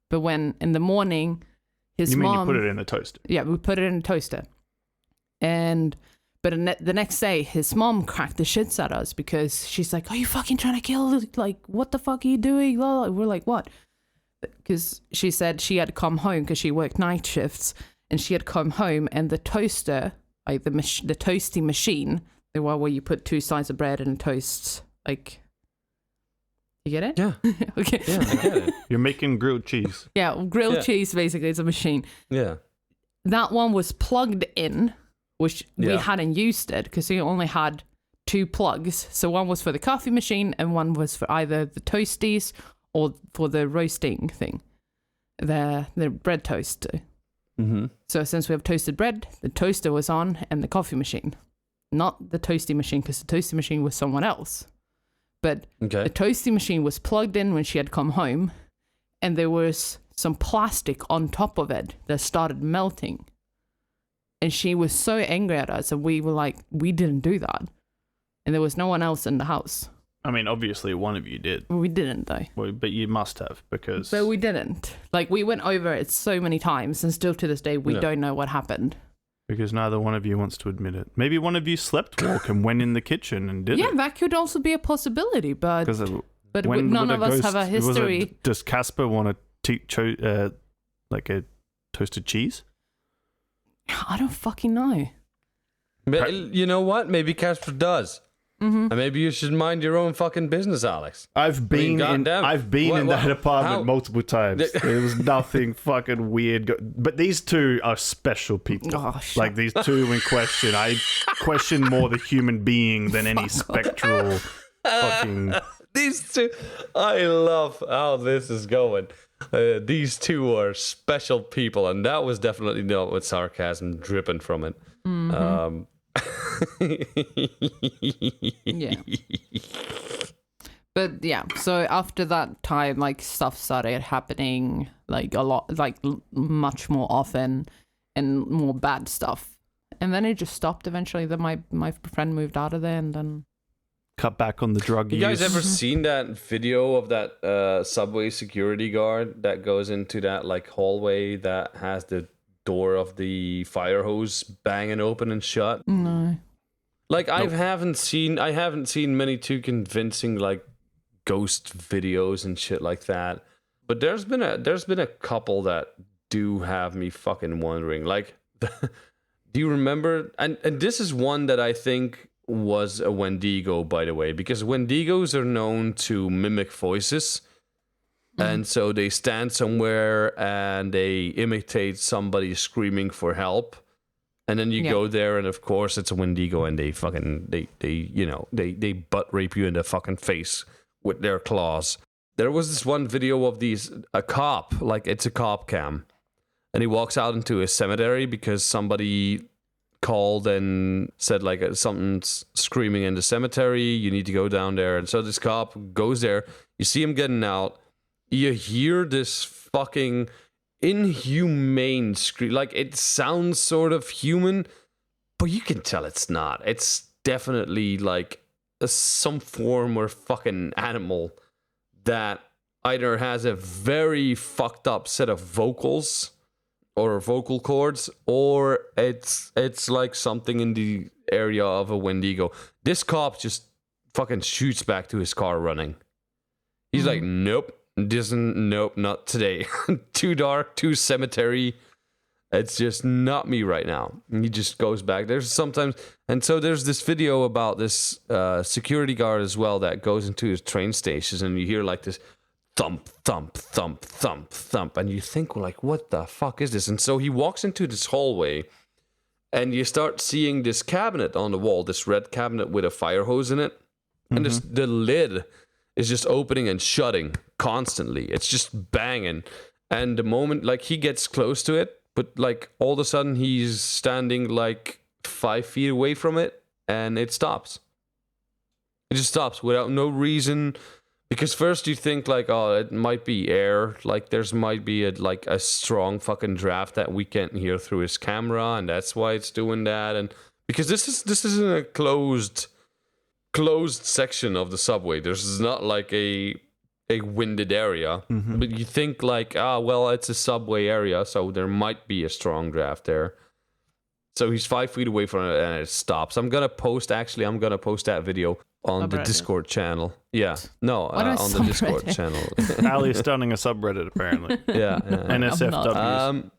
[SPEAKER 4] But when in the morning, his mom...
[SPEAKER 5] You put it in the toaster?
[SPEAKER 4] Yeah, we put it in a toaster. But the next day, his mom cracked the shits at us because she's like, "Are you fucking trying to kill? Like, what the fuck are you doing?" We're like, "What?" Because she said she had come home because she worked night shifts, and she had come home and the toaster, like the toasty machine, the one where you put two slices of bread and toast, like You get it?
[SPEAKER 3] Yeah.
[SPEAKER 4] Okay.
[SPEAKER 3] Yeah, I get it.
[SPEAKER 5] You're making grilled cheese.
[SPEAKER 4] Yeah, grilled
[SPEAKER 3] Yeah.
[SPEAKER 4] cheese basically is a machine.
[SPEAKER 3] Yeah.
[SPEAKER 4] That one was plugged in, which we
[SPEAKER 3] Yeah.
[SPEAKER 4] hadn't used it because we only had 2 plugs. So one was for the coffee machine and one was for either the toasties or for the roasting thing, the bread toaster.
[SPEAKER 3] Mm-hmm.
[SPEAKER 4] So since we have toasted bread, the toaster was on and the coffee machine, not the toasty machine because the toasty machine was someone else. But
[SPEAKER 3] Okay.
[SPEAKER 4] the toasty machine was plugged in when she had come home, and there was some plastic on top of it that started melting. And she was so angry at us, and we were like, we didn't do that. And there was no one else in the house.
[SPEAKER 5] I mean, obviously one of you did,
[SPEAKER 4] We didn't, though.
[SPEAKER 5] well, but you must have because
[SPEAKER 4] But we didn't. Like, we went over it so many times, and still to this day, we
[SPEAKER 3] Yeah.
[SPEAKER 4] don't know what happened.
[SPEAKER 5] neither one of you wants to admit it. Maybe one of you slept walk and went in the kitchen and did
[SPEAKER 4] Yeah,
[SPEAKER 5] it.
[SPEAKER 4] that could also be a possibility, but
[SPEAKER 5] Because
[SPEAKER 4] none of us have a history.
[SPEAKER 5] Does Casper want like a toasted cheese?
[SPEAKER 4] I don't fucking know.
[SPEAKER 3] You know what? Maybe Casper does.
[SPEAKER 4] Mm-hmm.
[SPEAKER 3] And maybe you should mind your own fucking business, Alex.
[SPEAKER 5] I've been in that apartment
[SPEAKER 3] how-
[SPEAKER 5] multiple times. There was nothing fucking weird. But these two are special people.
[SPEAKER 4] Oh, shut
[SPEAKER 5] Like these two in question. I question more the human being than any spectral fucking.
[SPEAKER 3] These two, I love how this is going. These two are special people, and that was definitely not with sarcasm dripping from it.
[SPEAKER 4] Yeah. But yeah, so after that time, like stuff started happening, like a lot, like much more often, and more bad stuff. And then it just stopped eventually. Then my friend moved out of there, and then
[SPEAKER 5] Cut back on the drug
[SPEAKER 3] You
[SPEAKER 5] use.
[SPEAKER 3] guys ever seen that video of that subway security guard that goes into that like hallway that has the door of the fire hose banging open and shut?
[SPEAKER 4] no.
[SPEAKER 3] Like I haven't seen many too convincing like ghost videos and shit like that. But there's been a couple that do have me fucking wondering. Like, do you remember? And this is one that I think was a Wendigo, by the way, because Wendigos are known to mimic voices. And so they stand somewhere and they imitate somebody screaming for help. And then you go there and of course it's a Wendigo and they fucking they butt rape you in the fucking face with their claws. There was this one video of a cop, like it's a cop cam. And he walks out into a cemetery because somebody called and said like something's screaming in the cemetery. You need to go down there. And so this cop goes there. You see him getting out. You hear this fucking inhumane scream. Like it sounds sort of human, but you can tell it's not. It's definitely like some form or fucking animal that either has a very fucked up set of vocals or vocal cords, or it's like something in the area of a Wendigo. This cop just fucking shoots back to his car running. He's like, nope, not today. Too dark, too cemetery. It's just not me right now. And he just goes back. There's this video about this security guard as well that goes into his train stations, and you hear like this thump, thump, thump, thump, thump, and you think like, what the fuck is this? And so he walks into this hallway, and you start seeing this cabinet on the wall, this red cabinet with a fire hose in it, and the lid is just opening and shutting constantly. It's just banging, and the moment like he gets close to it, but like all of a sudden he's standing like 5 feet away from it, and it stops. It just stops without no reason. Because first you think like, oh, it might be air, like there's might be a strong fucking draft that we can't hear through his camera, and that's why it's doing that. And because this isn't a closed section of the subway. There's not like a winded area, but you think like, well, it's a subway area, so there might be a strong draft there. So he's 5 feet away from it, and it stops. I'm gonna post that video on the Discord channel. Yeah, no, on the Discord channel.
[SPEAKER 5] Ali is starting a subreddit apparently.
[SPEAKER 3] Yeah.
[SPEAKER 5] NSFW.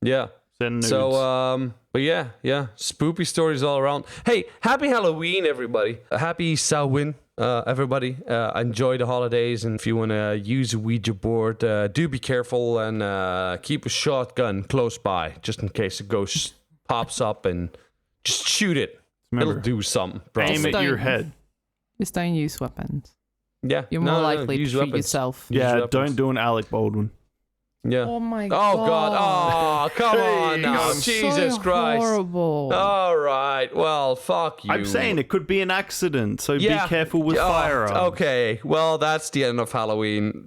[SPEAKER 3] Yeah.
[SPEAKER 5] Send nudes.
[SPEAKER 3] So, but yeah, spoopy stories all around. Hey, happy Halloween, everybody! Happy Samhain. everybody, enjoy the holidays. And if you want to use a Ouija board, do be careful and keep a shotgun close by, just in case a ghost pops up, and just shoot it.
[SPEAKER 5] Remember,
[SPEAKER 3] It'll do something.
[SPEAKER 5] aim at your head.
[SPEAKER 4] Just don't use weapons.
[SPEAKER 3] Yeah,
[SPEAKER 4] You're more likely to shoot yourself.
[SPEAKER 5] Yeah, don't do an Alec Baldwin.
[SPEAKER 3] Yeah.
[SPEAKER 4] Oh my god.
[SPEAKER 3] Oh god. Oh, come on now.
[SPEAKER 4] It's
[SPEAKER 3] Jesus
[SPEAKER 4] so
[SPEAKER 3] Christ.
[SPEAKER 4] horrible.
[SPEAKER 3] All right. Well, fuck you.
[SPEAKER 5] I'm saying it could be an accident, so be careful with firearms.
[SPEAKER 3] Okay. Well, that's the end of Halloween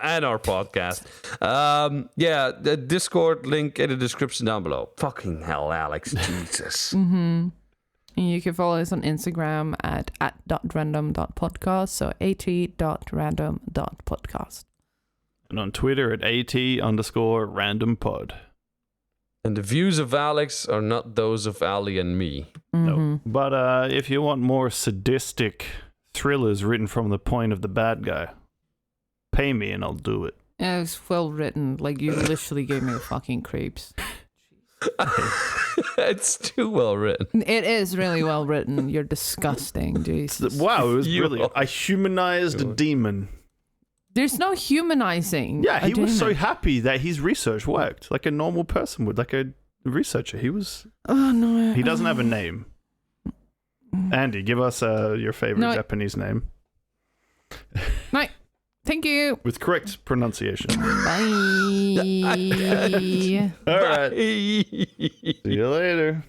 [SPEAKER 3] and our podcast. The Discord link in the description down below. Fucking hell, Alex. Jesus.
[SPEAKER 4] And you can follow us on Instagram at @random.podcast, so at.random.podcast.
[SPEAKER 5] And on Twitter at AT_randompod.
[SPEAKER 3] And the views of Alex are not those of Ali and me.
[SPEAKER 5] No. But if you want more sadistic thrillers written from the point of the bad guy, pay me and I'll do it.
[SPEAKER 4] Yeah, it's well written. Like, you literally gave me the fucking creeps.
[SPEAKER 3] It's too well written.
[SPEAKER 4] It is really well written. You're disgusting, Jesus.
[SPEAKER 5] Wow, it was brilliant. I humanized a demon.
[SPEAKER 4] There's no humanizing.
[SPEAKER 5] Yeah, he was so happy that his research worked, like a normal person would, like a researcher. He was.
[SPEAKER 4] Oh no.
[SPEAKER 5] He doesn't have a name. Andy, give us your favorite Japanese name.
[SPEAKER 4] No. Thank you.
[SPEAKER 5] With correct pronunciation.
[SPEAKER 4] Bye.
[SPEAKER 5] All right. See you later.